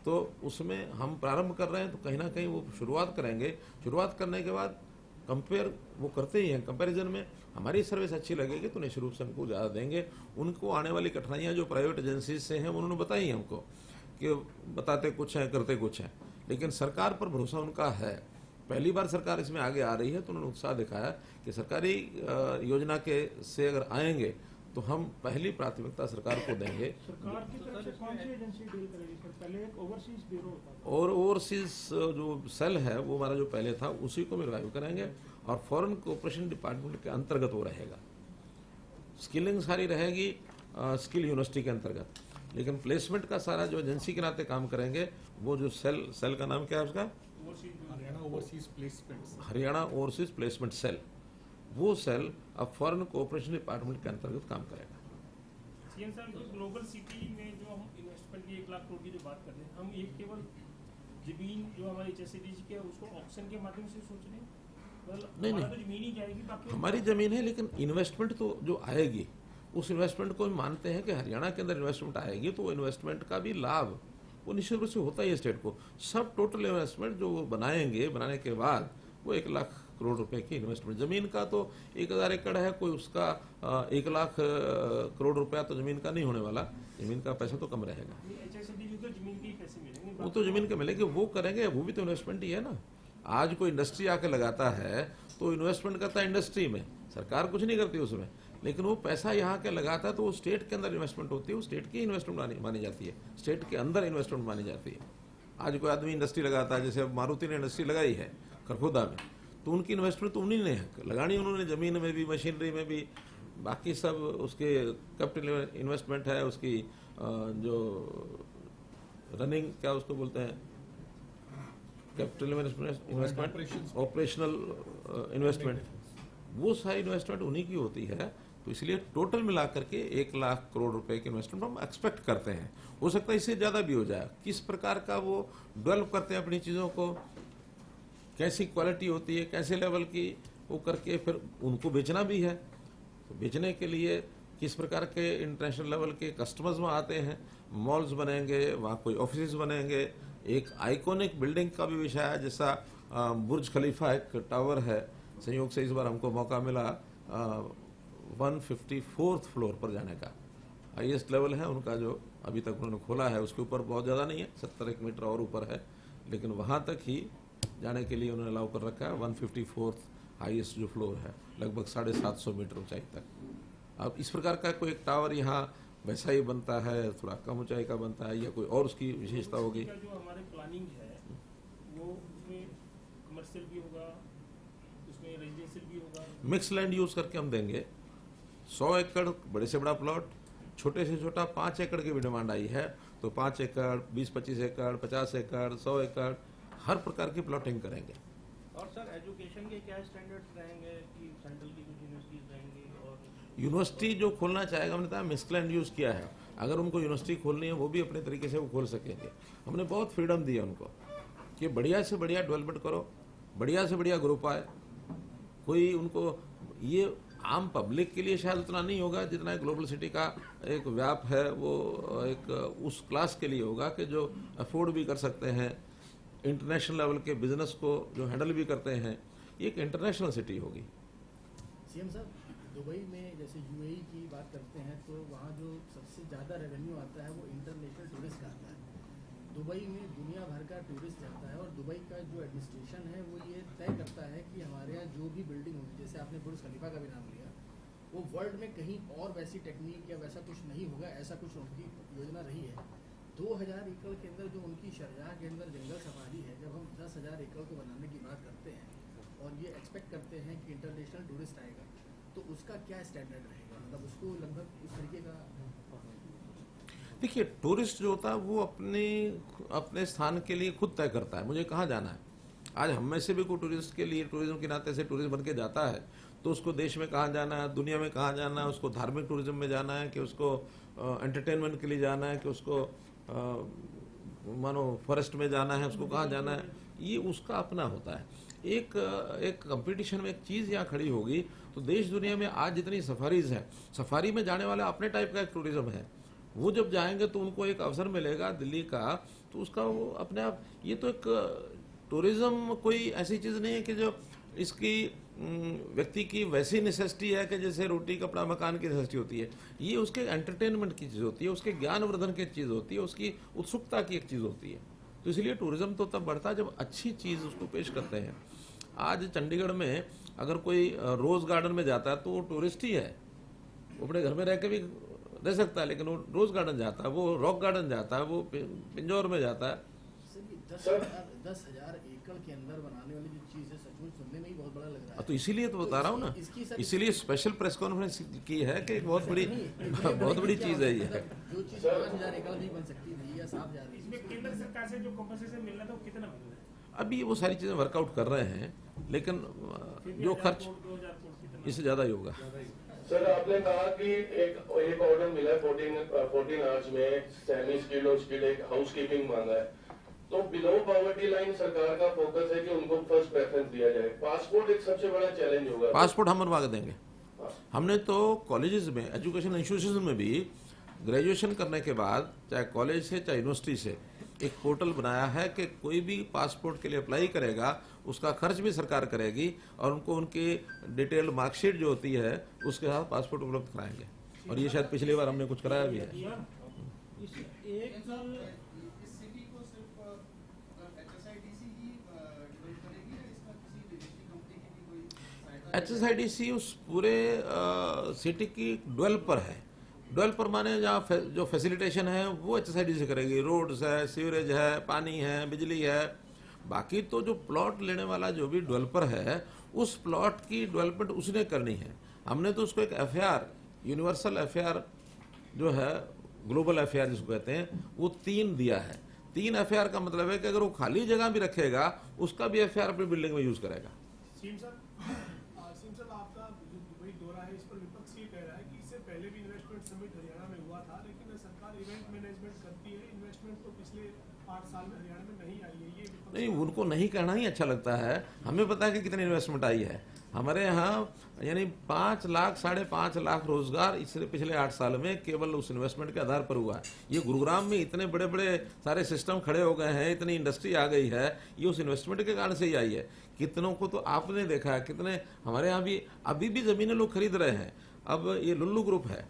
तो उसमें हम प्रारंभ कर रहे हैं। तो कहीं ना कहीं वो शुरुआत करेंगे। शुरुआत करने के बाद कंपेयर वो करते ही हैं, कंपैरिजन में हमारी सर्विस अच्छी लगेगी तो निश्चित रूप से हमको ज़्यादा देंगे। उनको आने वाली कठिनाइयां जो प्राइवेट एजेंसीज से हैं उन्होंने बताई हैं हमको, कि बताते कुछ हैं करते कुछ हैं, लेकिन सरकार पर भरोसा उनका है। पहली बार सरकार इसमें आगे आ रही है तो उन्होंने उत्साह दिखाया कि सरकारी योजना के से अगर आएंगे तो हम पहली प्राथमिकता सरकार को देंगे। सरकार की तरफ से कौन सी एजेंसी डील करेगी सर? पहले एक ओवरसीज ब्यूरो होता था, और ओवरसीज जो सेल है वो हमारा जो पहले था उसी को रिवाइव करेंगे और फॉरेन कोऑपरेशन डिपार्टमेंट के अंतर्गत वो रहेगा। स्किलिंग सारी रहेगी स्किल यूनिवर्सिटी के अंतर्गत, लेकिन प्लेसमेंट का सारा जो एजेंसी के नाते काम करेंगे वो जो सेल का नाम क्या है उसका? Haryana overseas placement cell. वो सेल अब फॉरेन कोऑपरेशन डिपार्टमेंट के अंतर्गत काम करेगा। सीएम साहब, जो ग्लोबल सिटी में जो हम इन्वेस्टमेंट की 1 लाख करोड़ की जो बात कर रहे हैं, हम एक केवल जमीन जो हमारी HSADC की है उसको ऑक्शन के माध्यम से सोच रहे हैं? नहीं, तो जमीन ही जाएगी, बाकी हमारी जमीन है, लेकिन इन्वेस्टमेंट तो जो आएगी उस इन्वेस्टमेंट को हम मानते हैं कि हरियाणा के अंदर इन्वेस्टमेंट आएगी तो इन्वेस्टमेंट का भी लाभ वो निश्चित रूप से होता ही है स्टेट को। सब टोटल इन्वेस्टमेंट जो वो बनाएंगे, बनाने के बाद वो 1 लाख करोड़ रुपए की इन्वेस्टमेंट। जमीन का तो 1,000 एकड़ है, कोई उसका 1 लाख करोड़ रुपया तो जमीन का नहीं होने वाला। जमीन का पैसा तो कम रहेगा। HSADC को जमीन के ही पैसे मिलेंगे, वो तो जमीन के मिलेंगे, वो करेंगे, वो भी तो इन्वेस्टमेंट ही है ना। आज कोई इंडस्ट्री आके लगाता है तो इन्वेस्टमेंट करता है इंडस्ट्री में, सरकार कुछ नहीं करती उसमें, लेकिन वो पैसा यहाँ के लगाता है तो वो स्टेट के अंदर इन्वेस्टमेंट होती है, वो स्टेट की इन्वेस्टमेंट मानी जाती है, स्टेट के अंदर इन्वेस्टमेंट मानी जाती है। आज कोई आदमी इंडस्ट्री लगाता है, जैसे अब मारुति ने इंडस्ट्री लगाई है खरखोदा में, तो उनकी इन्वेस्टमेंट तो उन्हीं ने लगानी, उन्होंने जमीन में भी, मशीनरी में भी, बाकी सब उसके कैपिटल इन्वेस्टमेंट है, उसकी जो रनिंग क्या उसको बोलते हैं, कैपिटल इन्वेस्टमेंट, ऑपरेशनल इन्वेस्टमेंट, वो सारी इन्वेस्टमेंट उन्हीं की होती है। तो इसलिए टोटल मिला करके 1 लाख करोड़ रुपए की इन्वेस्टमेंट हम एक्सपेक्ट करते हैं। हो सकता है इससे ज़्यादा भी हो जाए। किस प्रकार का वो डेवलप करते हैं अपनी चीज़ों को, कैसी क्वालिटी होती है, कैसे लेवल की, वो करके फिर उनको बेचना भी है। तो बेचने के लिए किस प्रकार के इंटरनेशनल लेवल के कस्टमर्स वहाँ आते हैं, मॉल्स बनेंगे, वहाँ कोई ऑफिस बनेंगे। एक आइकॉनिक बिल्डिंग का भी विषय है, जैसा बुर्ज खलीफा एक टावर है, संयोग से इस बार हमको मौका मिला 154th फ्लोर पर जाने का, हाईएस्ट लेवल है उनका जो अभी तक उन्होंने खोला है। उसके ऊपर बहुत ज़्यादा नहीं है, 70 मीटर और ऊपर है, लेकिन वहाँ तक ही जाने के लिए उन्होंने अलाउ कर रखा है। 154th हाईएस्ट जो फ्लोर है, लगभग 750 मीटर ऊंचाई तक। अब इस प्रकार का कोई एक टावर यहाँ वैसा ही बनता है, थोड़ा कम ऊंचाई का बनता है, या कोई और उसकी विशेषता होगी। जो हमारे प्लानिंग है वो उसमें कमर्शियल भी होगा, उसमें रेजिडेंशियल भी होगा, मिक्स लैंड यूज करके हम देंगे। 100 एकड़ बड़े से बड़ा प्लॉट, छोटे से छोटा 5 एकड़ की भी डिमांड आई है तो 5 एकड़, 20-25 एकड़, 50 एकड़, 100 एकड़, हर प्रकार की प्लॉटिंग करेंगे। और सर एजुकेशन के क्या स्टैंडर्ड्स रहेंगे कि सेंट्रल की कुछ यूनिवर्सिटीज रहेंगी और यूनिवर्सिटी जो खोलना चाहेगा, हमने कहा मिसलैंड यूज़ किया है, अगर उनको यूनिवर्सिटी खोलनी है वो भी अपने तरीके से वो खोल सकेंगे। हमने बहुत फ्रीडम दी है उनको कि बढ़िया से बढ़िया डेवलपमेंट करो, बढ़िया से बढ़िया ग्रुप आए। कोई उनको ये आम पब्लिक के लिए शायद उतना नहीं होगा जितना ग्लोबल सिटी का एक व्याप है, वो एक उस क्लास के लिए होगा कि जो अफोर्ड भी कर सकते हैं, इंटरनेशनल लेवल के बिजनेस को जो हैंडल भी करते हैं। ये एक इंटरनेशनल सिटी होगी। सीएम साहब, दुबई में जैसे यूएई की बात करते हैं तो वहाँ जो सबसे ज़्यादा रेवेन्यू आता है वो इंटरनेशनल टूरिस्ट आता है। दुबई में दुनिया भर का टूरिस्ट जाता है और दुबई का जो एडमिनिस्ट्रेशन है वो ये तय करता है कि हमारे यहाँ जो भी बिल्डिंग होगी, जैसे आपने बुर्ज खलीफा का भी नाम लिया, वो वर्ल्ड में कहीं और वैसी टेक्निक या वैसा कुछ नहीं होगा, ऐसा कुछ उनकी योजना रही है। 2000 एकड़ के अंदर जो उनकी शरजाह के अंदर जंगल सफारी है, जब हम 10,000 एकड़ को बनाने की बात करते हैं और ये एक्सपेक्ट करते हैं कि इंटरनेशनल टूरिस्ट आएगा, तो उसका क्या स्टैंडर्ड रहेगा? मतलब उसको लगभग उस तरीके का। देखिए, टूरिस्ट जो होता है वो अपने स्थान के लिए खुद तय करता है मुझे कहाँ जाना है। आज हम में से भी कोई टूरिस्ट के लिए टूरिज्म के नाते से टूरिस्ट बन के जाता है तो उसको देश में कहाँ जाना है, दुनिया में कहाँ जाना है, उसको धार्मिक टूरिज्म में जाना है कि उसको एंटरटेनमेंट के लिए जाना है कि उसको मानो फॉरेस्ट में जाना है, उसको कहाँ जाना है, ये उसका अपना होता है। एक कंपटीशन में एक चीज़ यहाँ खड़ी होगी तो देश दुनिया में आज जितनी सफारीज हैं, सफारी में जाने वाला अपने टाइप का एक टूरिज्म है। वो जब जाएंगे तो उनको एक अवसर मिलेगा दिल्ली का, तो उसका वो अपने आप, ये तो एक टूरिज्म कोई ऐसी चीज़ नहीं है कि जो इसकी व्यक्ति की वैसी नेसेसिटी है कि जैसे रोटी कपड़ा मकान की नेसेसिटी होती है। ये उसके एंटरटेनमेंट की चीज़ होती है, उसके ज्ञान वर्धन की चीज़ होती है, उसकी उत्सुकता की एक चीज़ होती है। तो इसलिए टूरिज्म तो तब बढ़ता है जब अच्छी चीज़ उसको पेश करते हैं। आज चंडीगढ़ में अगर कोई रोज़ गार्डन में जाता है तो वो टूरिस्ट ही है, वो अपने घर में रह के भी रह सकता है, लेकिन वो रोज़ गार्डन जाता है, वो रॉक गार्डन जाता है, वो पिंजौर में जाता है। 10,000 एकड़ के अंदर बनाने वाली जो चीज़ है सचमुच सुनने में ही बहुत बड़ा लग रहा है। तो इसीलिए तो बता रहा हूँ ना, इसीलिए स्पेशल प्रेस कॉन्फ्रेंस की है कि एक बहुत बड़ी चीज़ है ये। जो चीज़ 5,000 एकड़ नहीं बन सकती थी या 7,000, इसमें केंद्र सरकार से जो कंपनसेशन मिलना था वो कितना मिल रहा है? अभी वो सारी चीज़ें वर्कआउट कर रहे हैं, लेकिन जो खर्च 2,000 करोड़ कितना? इससे ज़्यादा ही होगा। सर, आपने कहा कि एक ऑर्डर मिला है 14 आवर्स में, सेमी स्किल्ड और स्किल्ड एक हाउसकीपिंग मांगा है, तो बिलो पॉवर्टी लाइन सरकार का फोकस है कि उनको फर्स्ट प्रेफरेंस दिया जाए। पासपोर्ट एक सबसे बड़ा चैलेंज होगा। पासपोर्ट हम बनवा के देंगे। हमने तो कॉलेजेस में, एजुकेशन इंस्टीट्यूशन में भी ग्रेजुएशन करने के बाद चाहे कॉलेज से चाहे यूनिवर्सिटी से एक पोर्टल बनाया है कि कोई भी पासपोर्ट के लिए अप्लाई करेगा उसका खर्च भी सरकार करेगी और उनको उनकी डिटेल्ड मार्कशीट जो होती है उसके साथ पासपोर्ट उपलब्ध कराएंगे। और ये शायद पिछली बार हमने कुछ कराया भी है। HSIDC उस पूरे सिटी की डेवलपर है। डेवलपर माने जहाँ जो फैसिलिटेशन है वो HSIDC करेगी, रोड्स है, सीवरेज है, पानी है, बिजली है। बाकी तो जो प्लॉट लेने वाला जो भी डेवलपर है उस प्लॉट की डेवलपमेंट उसने करनी है। हमने तो उसको एक FAR, यूनिवर्सल FAR जो है, ग्लोबल FAR जिसको कहते हैं, वो 3 दिया है। 3 FAR का मतलब है कि अगर वो खाली जगह भी रखेगा उसका भी FAR अपनी बिल्डिंग में यूज करेगा। सीएम साहब, आपका जो दुबई दौरा है इस पर विपक्ष ये कह रहा है कि इससे पहले भी इन्वेस्टमेंट समिट हरियाणा में हुआ था, लेकिन सरकार इवेंट मैनेजमेंट करती है, इन्वेस्टमेंट तो पिछले 8 साल में हरियाणा में नहीं आई है। ये नहीं, उनको नहीं कहना ही अच्छा लगता है। हमें पता है कि कितनी इन्वेस्टमेंट आई है हमारे यहाँ, यानी 5 लाख 5.5 लाख रोजगार इससे पिछले 8 साल में केवल उस इन्वेस्टमेंट के आधार पर हुआ है। ये गुरुग्राम में इतने बड़े बड़े सारे सिस्टम खड़े हो गए हैं, इतनी इंडस्ट्री आ गई है, ये उस इन्वेस्टमेंट के कारण से ही आई है। कितनों को तो आपने देखा है, कितने हमारे यहाँ भी अभी भी जमीनें लोग खरीद रहे हैं। अब ये लुल्लू ग्रुप है,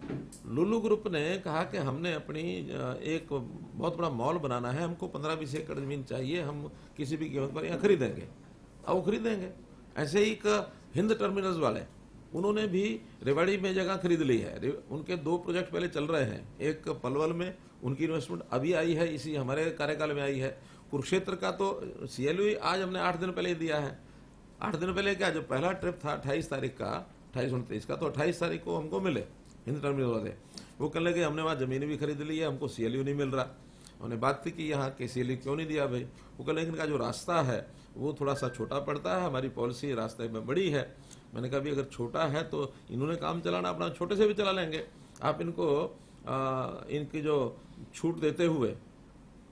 लुल्लू ग्रुप ने कहा कि हमने अपनी एक बहुत बड़ा मॉल बनाना है, हमको 15-20 एकड़ जमीन चाहिए, हम किसी भी कीमत पर यहाँ खरीदेंगे। अब वो खरीदेंगे। ऐसे ही एक हिंद टर्मिनल्स वाले, उन्होंने भी रेवाड़ी में जगह खरीद ली है। उनके 2 प्रोजेक्ट पहले चल रहे हैं, एक पलवल में उनकी इन्वेस्टमेंट अभी आई है, इसी हमारे कार्यकाल में आई है। कुरुक्षेत्र का तो CLU आज हमने 8 दिन पहले दिया है। 8 दिन पहले क्या, जो पहला ट्रिप था 28 तारीख का, 28-29 का, तो 28 तारीख को हमको मिले हिंद टर्मिनल वाले। वो कहने लगे हमने वहाँ ज़मीन भी खरीद ली है, हमको CLU नहीं मिल रहा। हमने बात थी कि यहाँ के CLU क्यों नहीं दिया भाई। वो कहा लेकिन का जो रास्ता है वो थोड़ा सा छोटा पड़ता है, हमारी पॉलिसी रास्ते में बड़ी है। मैंने कहा भी अगर छोटा है तो इन्होंने काम चलाना अपना छोटे से भी चला लेंगे, आप इनको इनकी जो छूट देते हुए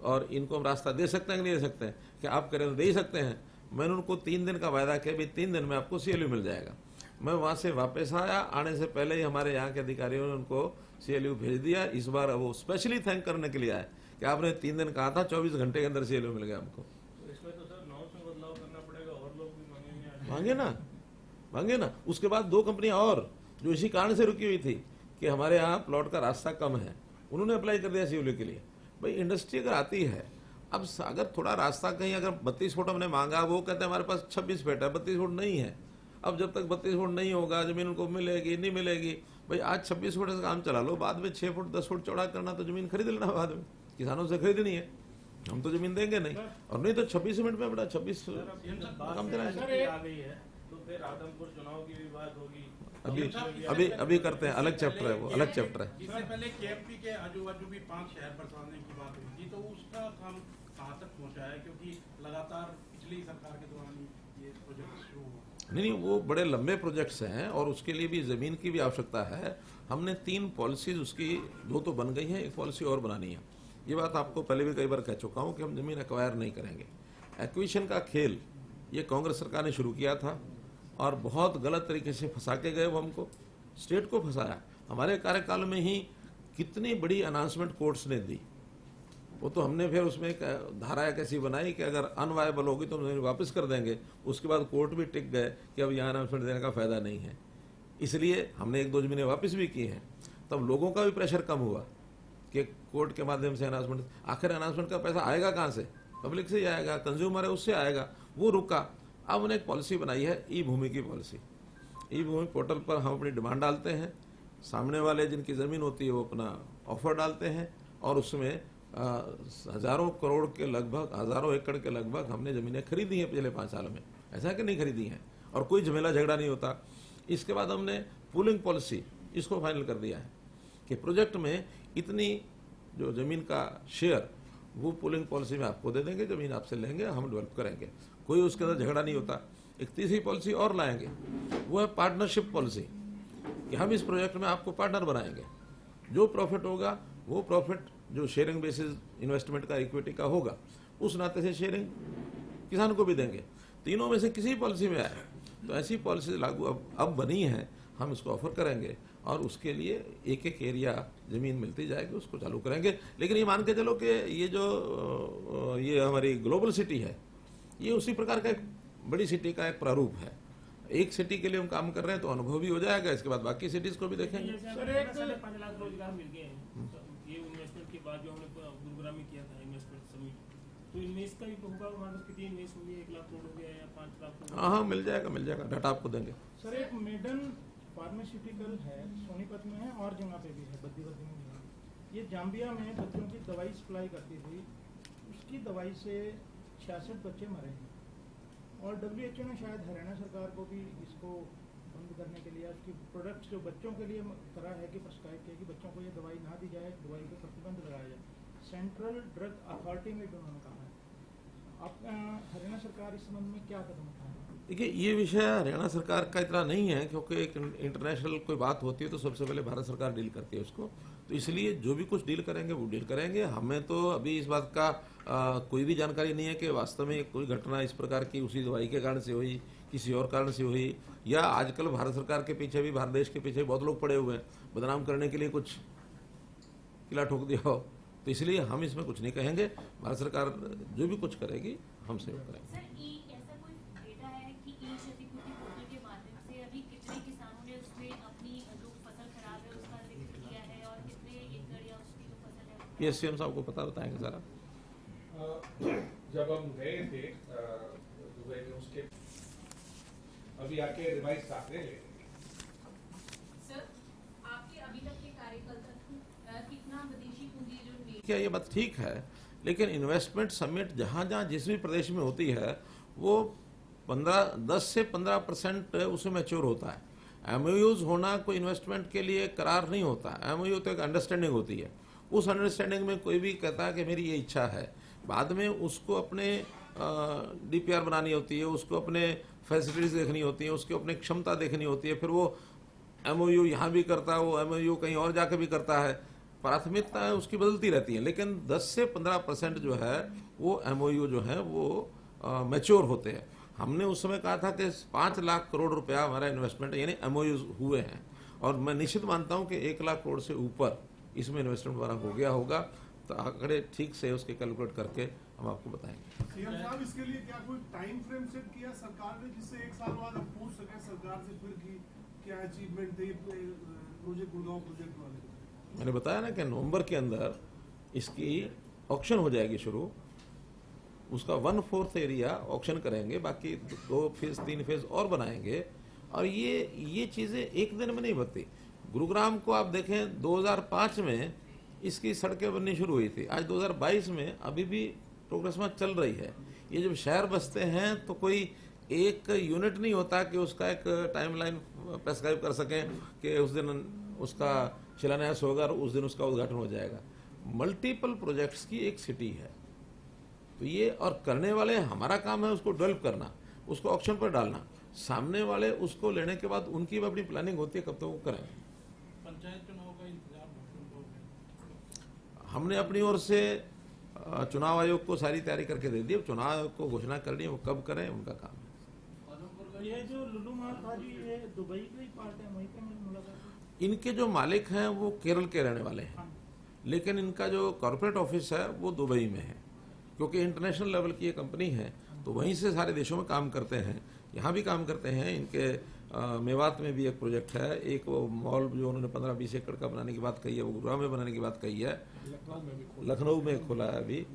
और इनको हम रास्ता दे सकते हैं कि नहीं दे सकते हैं, कि आप करें तो दे ही सकते हैं। मैंने उनको 3 दिन का वायदा किया, भी 3 दिन में आपको CLU मिल जाएगा। मैं वहाँ से वापस आया, आने से पहले ही हमारे यहाँ के अधिकारियों ने उनको CLU भेज दिया। इस बार वो स्पेशली थैंक करने के लिए आए कि आपने 3 दिन कहा था, 24 घंटे के अंदर CLU मिल गया हमको। तो इसमें तो सर नॉर्म्स में बदलाव करना पड़ेगा और लोग भी मांगेंगे। मांगे ना। उसके बाद 2 कंपनियां और जो इसी कारण से रुकी हुई थी कि हमारे यहाँ प्लॉट का रास्ता कम है, उन्होंने अप्लाई कर दिया CLU के लिए। भाई इंडस्ट्री अगर आती है, अब अगर थोड़ा रास्ता कहीं अगर 32 फुट हमने मांगा, वो कहते हैं हमारे पास 26 फीट है, 32 फुट नहीं है। अब जब तक 32 फुट नहीं होगा, जमीन उनको मिलेगी नहीं मिलेगी। भाई आज 26 फुट से काम चला लो, बाद में 6 फुट 10 फुट चौड़ा करना तो जमीन खरीद लेना बाद में, किसानों से खरीदनी है, हम तो जमीन देंगे नहीं। और नहीं तो 26 मिनट में बड़ा 26 काम चलाएंगे। आ गई है तो फिर आदमपुर चुनाव की भी बात होगी। अभी करते हैं, अलग चैप्टर है वो, अलग चैप्टर है। इससे पहले KMP के आजू बाजू भी 5 शहर बसाने की बात हुई थी, तो उसका काम कहाँ तक पहुँचा है? क्योंकि लगातार पिछली सरकार के दौरान ये प्रोजेक्ट शुरू हुआ। नहीं, वो बड़े लंबे प्रोजेक्ट्स हैं और उसके लिए भी ज़मीन की भी आवश्यकता है। हमने 3 पॉलिसीज उसकी 2 तो बन गई हैं, 1 पॉलिसी और बनानी है। ये बात आपको पहले भी कई बार कह चुका हूँ कि हम ज़मीन एक्वायर नहीं करेंगे। एक्विजिशन का खेल ये कांग्रेस सरकार ने शुरू किया था और बहुत गलत तरीके से फंसा के गए वो हमको, स्टेट को फंसाया। हमारे कार्यकाल में ही कितनी बड़ी अनाउंसमेंट कोर्ट्स ने दी, वो तो हमने फिर उसमें एक धारा ऐसी बनाई कि अगर अनवायबल होगी तो हम ज़मीन वापस कर देंगे। उसके बाद कोर्ट भी टिक गए कि अब यहाँ अनाउंसमेंट देने का फायदा नहीं है, इसलिए हमने 1-2 ज़मीनें वापस भी की हैं। तब लोगों का भी प्रेशर कम हुआ कि कोर्ट के माध्यम से अनाउंसमेंट, आखिर अनाउंसमेंट का पैसा आएगा कहाँ से? पब्लिक से ही आएगा, कंज्यूमर है उससे आएगा, वो रुका। अब हमने एक पॉलिसी बनाई है ई-भूमि की पॉलिसी। ई-भूमि पोर्टल पर हम अपनी डिमांड डालते हैं, सामने वाले जिनकी ज़मीन होती है वो अपना ऑफर डालते हैं और उसमें हज़ारों करोड़ के लगभग, हज़ारों एकड़ के लगभग हमने ज़मीनें खरीदी हैं पिछले 5 साल में। ऐसा कि नहीं खरीदी हैं, और कोई झमेला झगड़ा नहीं होता। इसके बाद हमने पूलिंग पॉलिसी इसको फाइनल कर दिया है कि प्रोजेक्ट में इतनी जो ज़मीन का शेयर वो पूलिंग पॉलिसी में आपको दे देंगे, ज़मीन आपसे लेंगे, हम डेवलप करेंगे, कोई उसके अंदर झगड़ा नहीं होता। एक तीसरी पॉलिसी और लाएंगे, वो है पार्टनरशिप पॉलिसी, कि हम इस प्रोजेक्ट में आपको पार्टनर बनाएंगे। जो प्रॉफिट होगा वो प्रॉफिट जो शेयरिंग बेसिस इन्वेस्टमेंट का, इक्विटी का होगा, उस नाते से शेयरिंग किसान को भी देंगे। तीनों में से किसी पॉलिसी में आए तो ऐसी पॉलिसी लागू अब बनी है, हम इसको ऑफर करेंगे और उसके लिए एक एरिया ज़मीन मिलती जाएगी, उसको चालू करेंगे। लेकिन ये मान के चलो कि ये जो ये हमारी ग्लोबल सिटी है, ये उसी प्रकार का एक बड़ी सिटी का एक प्रारूप है। एक सिटी के लिए हम काम कर रहे हैं तो अनुभव भी हो जाएगा, इसके बाद बाकी सिटीज को भी देखेंगे। सर एक 5 लाख रोजगार मिल गए हैं ये इन्वेस्टमेंट के बाद जो हमने गुरुग्राम में किया था इन्वेस्टमेंट समिट, तो इन्वेस्ट का भी होगा हमारे पास कितनी इन्वेस्ट हुई है? 1 लाख करोड़ हो गया या 5 लाख करोड़? हाँ, मिल जाएगा, डाटा आपको देंगे। सर एक मेडन फार्मास्यूटिकल है, सोनीपत में है और जगह पे भी है, बद्दी में भी है। ये जाम्बिया में बच्चों की दवाई सप्लाई करती थी, उसकी दवाई से 66 बच्चे मरे हैं और WHO ने शायद हरियाणा सरकार को भी इसको बंद करने के लिए उसकी प्रोडक्ट्स जो बच्चों के लिए करा है कि प्रिस्क्राइब किया कि बच्चों को ये दवाई ना दी जाए, दवाई पर प्रतिबंध लगाया जाए। सेंट्रल ड्रग अथॉरिटी में भी उन्होंने कहा है। आप हरियाणा सरकार इस संबंध में क्या कदम उठाएंगे? देखिए, ये विषय हरियाणा सरकार का इतना नहीं है, क्योंकि एक इंटरनेशनल कोई बात होती है तो सबसे पहले भारत सरकार डील करती है उसको। तो इसलिए जो भी कुछ डील करेंगे वो डील करेंगे। हमें तो अभी इस बात का कोई भी जानकारी नहीं है कि वास्तव में कोई घटना इस प्रकार की उसी दवाई के कारण से हुई, किसी और कारण से हुई, या आजकल भारत सरकार के पीछे भी, भारत देश के पीछे बहुत लोग पड़े हुए हैं बदनाम करने के लिए, कुछ किला ठोक दिया हो। तो इसलिए हम इसमें कुछ नहीं कहेंगे। भारत सरकार जो भी कुछ करेगी हम सहयोग करेंगे। ये सीएम साहब को पता बताएंगे सारा। जब हम गए थे दुबई में, उसके अभी आके रिवाइज साथ ले सर, आपके अभी तक के कार्यकाल तक कितना विदेशी पूंजी जो क्या ये बात ठीक है? लेकिन इन्वेस्टमेंट समिट जहाँ जिस भी प्रदेश में होती है वो 10 से 15% उसमें मैच्योर होता है। MOUs होना कोई इन्वेस्टमेंट के लिए करार नहीं होता। MOU तो एक अंडरस्टैंडिंग होती है, उस अंडरस्टैंडिंग में कोई भी कहता है कि मेरी ये इच्छा है, बाद में उसको अपने डीपीआर बनानी होती है, उसको अपने फैसिलिटीज देखनी होती है, उसकी अपनी क्षमता देखनी होती है, फिर वो एमओयू यहाँ भी करता है, वो एमओयू कहीं और जाके भी करता है, प्राथमिकताएं उसकी बदलती रहती हैं। लेकिन 10 से 15% जो है वो एमओयू जो है वो मैच्योर होते हैं। हमने उस समय कहा था कि 5 लाख करोड़ रुपया हमारा इन्वेस्टमेंट यानी एमओयू हुए हैं, और मैं निश्चित मानता हूं कि 1 लाख करोड़ से ऊपर इसमें इन्वेस्टमेंट हमारा हो गया होगा। तो आंकड़े ठीक से उसके कैलकुलेट करके हम आपको बताएंगे। सीएम साहब, इसके लिए क्या कोई टाइम फ्रेम सेट किया सरकार ने, जिससे 1 साल बाद हम पूछ सकें सरकार से फिर कि क्या अचीवमेंट थे प्रोजेक्ट गुड़गांव प्रोजेक्ट वाले? मैंने बताया ना कि नवंबर के अंदर इसकी ऑक्शन हो जाएगी शुरू, उसका 1/4 एरिया ऑक्शन करेंगे, बाकी 2 फेज 3 फेज और बनाएंगे। और ये चीजें एक दिन में नहीं बनती। गुरुग्राम को आप देखें 2005 में इसकी सड़कें बननी शुरू हुई थी, आज 2022 में अभी भी प्रोग्रेस में चल रही है। ये जब शहर बसते हैं तो कोई एक यूनिट नहीं होता कि उसका एक टाइमलाइन प्रेस्क्राइब कर सकें कि उस दिन उसका शिलान्यास होगा और उस दिन उसका उद्घाटन हो जाएगा। मल्टीपल प्रोजेक्ट्स की एक सिटी है, तो ये और करने वाले हमारा काम है उसको डेवलप करना, उसको ऑक्शन पर डालना, सामने वाले उसको लेने के बाद उनकी भी अपनी प्लानिंग होती है कब तक वो करें। पंचायत चुनाव का इंतजार हमने अपनी ओर से चुनाव आयोग को सारी तैयारी करके दे दी। अब चुनाव आयोग को घोषणा करनी है, वो कब करें उनका काम है। ये जो लुलु मॉल था जी, ये दुबई का ही पार्ट है, वहीं पे मेरी मुलाकात। इनके जो मालिक हैं वो केरल के रहने वाले हैं, लेकिन इनका जो कॉर्पोरेट ऑफिस है वो दुबई में है, क्योंकि इंटरनेशनल लेवल की ये कंपनी है, तो वहीं से सारे देशों में काम करते हैं, यहाँ भी काम करते हैं। इनके मेवात में भी एक प्रोजेक्ट है, एक वो मॉल जो उन्होंने 15-20 एकड़ का बनाने की बात कही है, वो गुरुग्राम में बनाने की बात कही है, लखनऊ में खोला है, अभी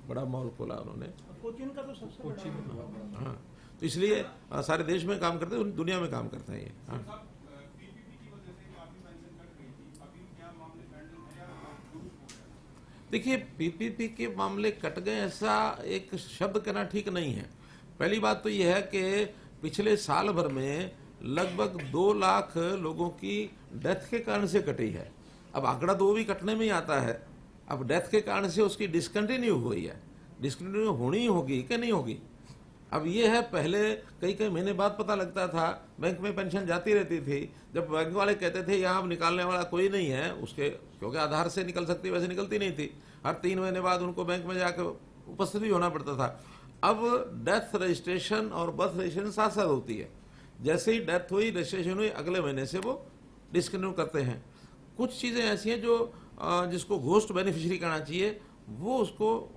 बड़ा मॉल खोला उन्होंने। कोचीन का तो सबसे बड़ा। हाँ, तो इसलिए सारे देश में काम करते हैं, दुनिया में काम करते हैं ये। हाँ। देखिए, पीपीपी के मामले कट गए ऐसा एक शब्द कहना ठीक नहीं है। पहली बात तो यह है कि पिछले साल भर में लगभग 2 लाख लोगों की डेथ के कारण से कटी है। अब आंकड़ा 2 भी कटने में ही आता है। अब डेथ के कारण से उसकी डिसकंटिन्यू हुई है, डिसकंटिन्यू होनी होगी कि नहीं होगी। अब ये है, पहले कई महीने बाद पता लगता था, बैंक में पेंशन जाती रहती थी, जब बैंक वाले कहते थे यहाँ अब निकालने वाला कोई नहीं है उसके, क्योंकि आधार से निकल सकती वैसे निकलती नहीं थी, हर 3 महीने बाद उनको बैंक में जाकर उपस्थित भी होना पड़ता था। अब डेथ रजिस्ट्रेशन और बर्थ रजिस्ट्रेशन साथ साथ होती है, जैसे ही डेथ हुई रजिस्ट्रेशन हुई अगले महीने से वो डिस्कंटिन्यू करते हैं। कुछ चीज़ें ऐसी हैं जो जिसको घोस्ट बेनिफिशियरी कहना चाहिए, वो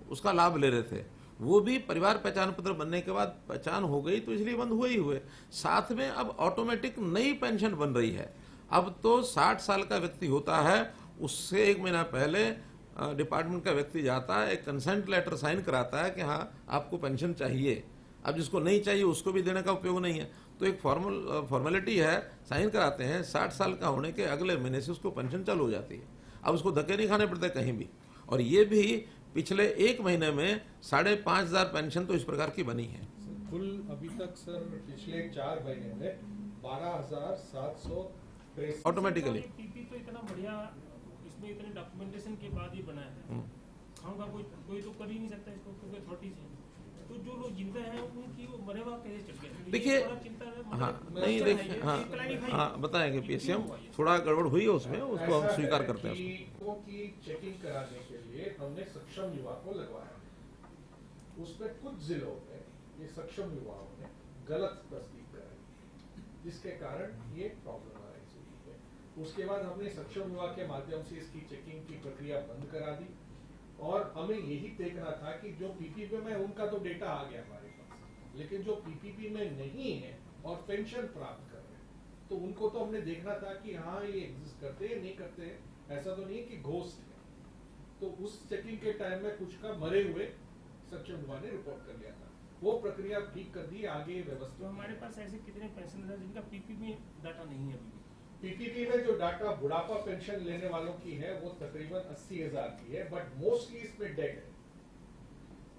उसका लाभ ले रहे थे, वो भी परिवार पहचान पत्र बनने के बाद पहचान हो गई तो इसलिए बंद हुए ही हुए। साथ में अब ऑटोमेटिक नई पेंशन बन रही है। अब तो 60 साल का व्यक्ति होता है, उससे 1 महीना पहले डिपार्टमेंट का व्यक्ति जाता है, एक कंसेंट लेटर साइन कराता है कि हाँ आपको पेंशन चाहिए। अब जिसको नहीं चाहिए उसको भी देने का उपयोग नहीं है, तो एक फॉर्मेलिटी है, साइन कराते हैं, 60 साल का होने के अगले महीने से उसको पेंशन चालू हो जाती है। अब उसको धक्के नहीं खाने पड़ते कहीं भी। और ये भी पिछले 1 महीने में 5,500 पेंशन तो इस प्रकार की बनी है। कुल अभी तक सर पिछले 4 महीने में 12,763 ऑटोमेटिकली। पीपी तो इतना बढ़िया, इसमें इतने डॉक्यूमेंटेशन के बाद ही बना है, खाऊंगा कोई तो कर ही नहीं सकता इसको, क्योंकि अथॉरिटीज है। तो जो लोग जिंदा हैं उनकी वो मरे हुआ कैसे चढ़ गया? देखिए, हाँ नहीं देखिए, हाँ बताएंगे पीएसएम, थोड़ा गड़बड़ हुई है उसमें, उसको हम स्वीकार करते हैं। उसको की चेकिंग कराने के लिए हमने सक्षम युवा को लगवाया, उसमें कुछ जिलों में ये सक्षम युवाओं ने गलत तस्दीक कराई, जिसके कारण ये प्रॉब्लम आ रही है। उसके बाद हमने सक्षम युवा के माध्यम से इसकी चेकिंग की प्रक्रिया बंद करा दी, और हमें यही देखना था कि जो पीपीपी में उनका तो डेटा आ गया हमारे पास, लेकिन जो पीपीपी में नहीं है और पेंशन प्राप्त कर रहे हैं, तो उनको तो हमने देखना था कि हाँ ये एग्जिस्ट करते हैं नहीं करते हैं, ऐसा तो नहीं है कि घोस्ट है। तो उस चेकिंग के टाइम में कुछ का मरे हुए सक्षम युवा ने रिपोर्ट कर लिया था, वो प्रक्रिया ठीक कर दी, आगे व्यवस्था। तो हमारे पास ऐसे कितने पेंशनर जिनका पीपीपी में डाटा नहीं है अभी? पीपीपी में जो डाटा बुढ़ापा पेंशन लेने वालों की है वो तकरीबन 80,000 की है, बट मोस्टली इसमें डेड है।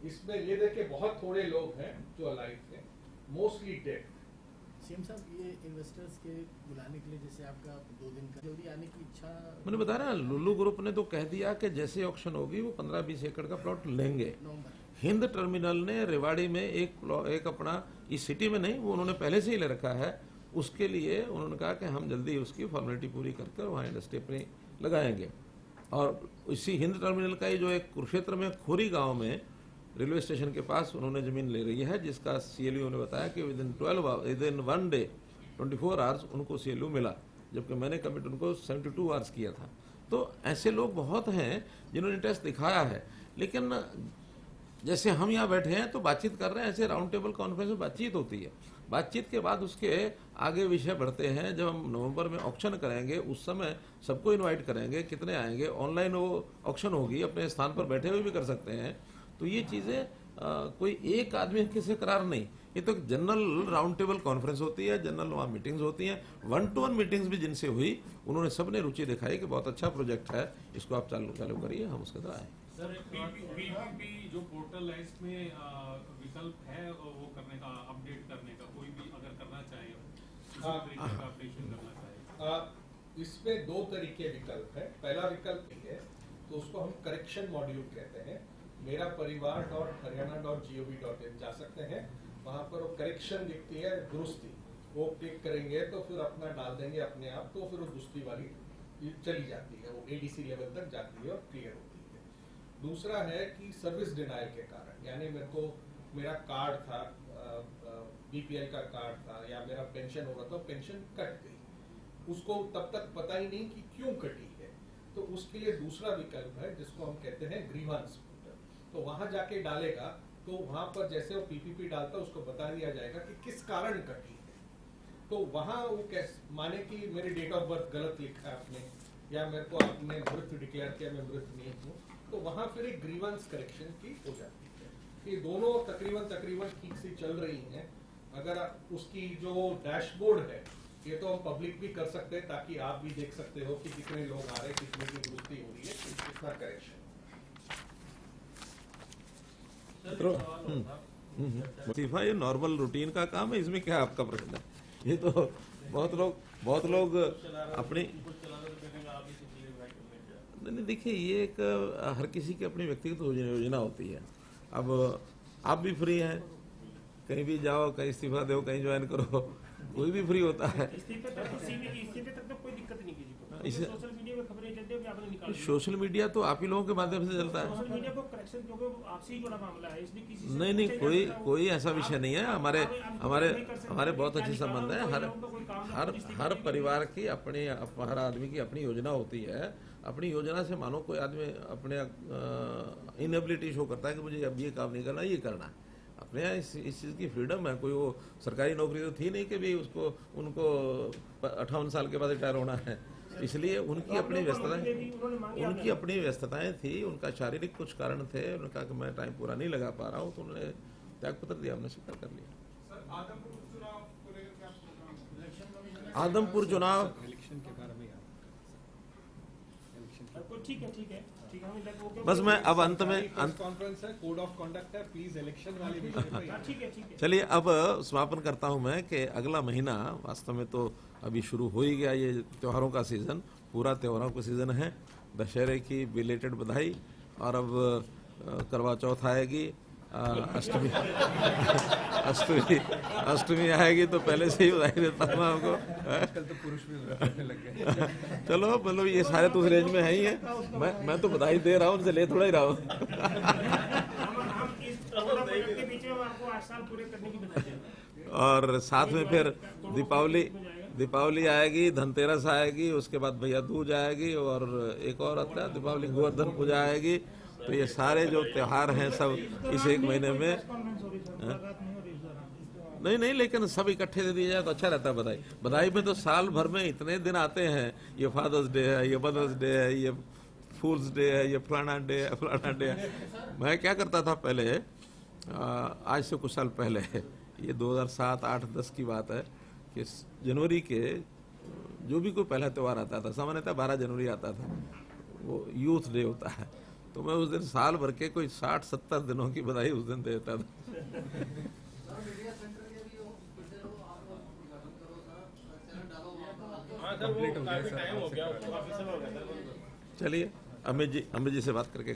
इसमें ये देखे बहुत थोड़े लोग हैं जो अलाइव थे, मोस्टली डेड। सीएम साहब, ये इन्वेस्टर्स के बुलाने के लिए जैसे आपका 2 दिन का जरूरी आने की इच्छा, मैंने बताया ना, लुल्लू ग्रुप ने तो कह दिया कि जैसे ऑक्शन होगी वो 15-20 एकड़ का प्लॉट लेंगे। हिंद टर्मिनल ने रेवाड़ी में एक अपना, इस सिटी में नहीं, वो उन्होंने पहले से ही ले रखा है। उसके लिए उन्होंने कहा कि हम जल्दी उसकी फॉर्मेलिटी पूरी करके वहाँ इंडस्ट्री अपनी लगाएंगे। और इसी हिंद टर्मिनल का ही जो एक कुरुक्षेत्र में खोरी गांव में रेलवे स्टेशन के पास उन्होंने जमीन ले रही है, जिसका CLU ने बताया कि विदिन 1 डे 24 आवर्स उनको CLU मिला, जबकि मैंने कमिट उनको 72 आवर्स किया था। तो ऐसे लोग बहुत हैं जिन्होंने इंटरेस्ट दिखाया है। लेकिन जैसे हम यहाँ बैठे हैं तो बातचीत कर रहे हैं, ऐसे राउंड टेबल कॉन्फ्रेंस में बातचीत होती है। बातचीत के बाद उसके आगे विषय बढ़ते हैं। जब हम नवंबर में ऑक्शन करेंगे उस समय सबको इनवाइट करेंगे, कितने आएंगे, ऑनलाइन वो ऑक्शन होगी, अपने स्थान पर बैठे हुए भी कर सकते हैं। तो ये चीजें कोई एक आदमी किसी करार नहीं, ये तो जनरल राउंड टेबल कॉन्फ्रेंस होती है, जनरल वहाँ मीटिंग्स होती हैं। 1-to-1 मीटिंग्स भी जिनसे हुई, उन्होंने सबने रुचि दिखाई कि बहुत अच्छा प्रोजेक्ट है, इसको आप चालू करिए, हम उसके तरह आए। सर, PPP जो पोर्टल है, इसमें विकल्प है वो करने का, अपडेट करने का, कोई भी अगर करना चाहे अपडेशन करना चाहे? इसमें 2 तरीके विकल्प है। पहला विकल्प है तो उसको हम करेक्शन मॉड्यूल कहते हैं। मेरा परिवार .haryana.gov.in जा सकते हैं, वहाँ पर वो करेक्शन दिखती है, दुरुस्ती, वो क्लिक करेंगे तो फिर अपना डाल देंगे अपने आप, तो फिर वो दुरुस्ती वाली चली जाती है, वो ADC लेवल तक जाती है और क्लियर होती है। दूसरा है कि सर्विस डिनायल के कारण, यानी मेरा कार्ड था, BPL का कार्ड था, या मेरा पेंशन हो रहा था, पेंशन कट गई, उसको तब तक पता ही नहीं कि क्यों कटी है। तो उसके लिए दूसरा विकल्प है जिसको हम कहते हैं ग्रीवांस। तो वहां जाके डालेगा तो वहां पर जैसे वो PPP डालता है उसको बता दिया जाएगा कि किस कारण कटी है। तो वहां वो कैसे माने कि मेरी डेट ऑफ बर्थ गलत लिखा है आपने, या मेरे को आपने मृत डिक्लेयर किया, मैं मृत नहीं हूँ, तो वहां फिर एक ग्रीवांस करेक्शन की हो जाती है। ये दोनों तकरीबन ठीक से चल रही हैं। अगर उसकी जो डैशबोर्ड है, ये तो हम पब्लिक भी कर सकते हैं ताकि आप भी देख सकते हो कि कितने लोग आ रहे हैं, कितने की दुरुस्ती हो रही है, कितना करेक्शन। इस्तीफा ये नॉर्मल रूटीन का काम है, इसमें क्या आपका प्रश्न है? ये तो बहुत लोग अपनी नहीं, देखिए ये एक हर किसी की अपनी व्यक्तिगत योजना होती है। अब आप भी फ्री हैं, कहीं भी जाओ, कहीं इस्तीफा दो, कहीं ज्वाइन करो, कोई भी फ्री होता है। इस्तीफे तक तो कोई दिक्कत नहीं किसी को। सोशल मीडिया में खबरें चलती है, आपने निकाल सोशल मीडिया तो आप ही लोगों के माध्यम से चलता है। सोशल मीडिया को करेक्शन, क्योंकि आपसे ही जुड़ा मामला है, इसलिए किसी से नहीं, कोई ऐसा विषय नहीं है। हमारे बहुत अच्छे संबंध है। हर परिवार की अपनी, हर आदमी की अपनी योजना होती है। अपनी योजना से मानो कोई आदमी अपने इनएबिलिटी शो करता है कि मुझे अब ये काम नहीं करना, ये करना है। अपने यहाँ इस चीज़ की फ्रीडम है। कोई वो सरकारी नौकरी तो थी नहीं कि भी उनको 58 साल के बाद रिटायर होना है, इसलिए उनकी अपनी व्यस्तताएं थी, उनका शारीरिक कुछ कारण थे। उन्होंने कहा कि मैं टाइम पूरा नहीं लगा पा रहा हूँ, तो उन्होंने त्यागपत्र दिया, हमने स्वीकार कर लिया। आदमपुर चुनाव ठीक है, बस मैं अब अंत में कॉन्फ्रेंस है, कोड ऑफ कंडक्ट है, प्लीज इलेक्शन वाले विषय पे ठीक है। चलिए अब समापन करता हूं मैं कि अगला महीना वास्तव में तो अभी शुरू हो ही गया, ये त्योहारों का सीजन, पूरा त्योहारों का सीजन है। दशहरे की बिलेटेड बधाई, और अब करवा चौथ आएगी, अष्टमी आएगी, तो पहले से ही बधाई देता हूँ आपको। आजकल तो पुरुष भी लग गए। चलो मतलब ये सारे तो उस रेंज में है ही है, मैं तो बधाई दे रहा हूँ, उनसे ले थोड़ा ही रहा हूँ। और साथ में फिर दीपावली आएगी, धनतेरस आएगी, उसके बाद भैया दूज आएगी, और एक और आता है दीपावली, गोवर्धन पूजा आएगी। तो ये सारे जो त्योहार हैं सब इस एक महीने में नहीं, लेकिन सब इकट्ठे दे दिया जाए तो अच्छा रहता है। बधाई में तो साल भर में इतने दिन आते हैं, ये फादर्स डे है, ये मदर्स डे है, ये फूल्स डे है, ये फलाना डे है। मैं क्या करता था पहले, आज से कुछ साल पहले, ये 2007, 8, 10 की बात है, कि जनवरी के जो भी कोई पहला त्यौहार आता था, सामान्यतः 12 जनवरी आता था, वो यूथ डे होता है, तो मैं उस दिन साल भर के कोई 60-70 दिनों की बधाई उस दिन देता था। हाँ सर, वो काफी टाइम हो गया, उसको काफी समय हो गया सर। चलिए अमित जी से बात करके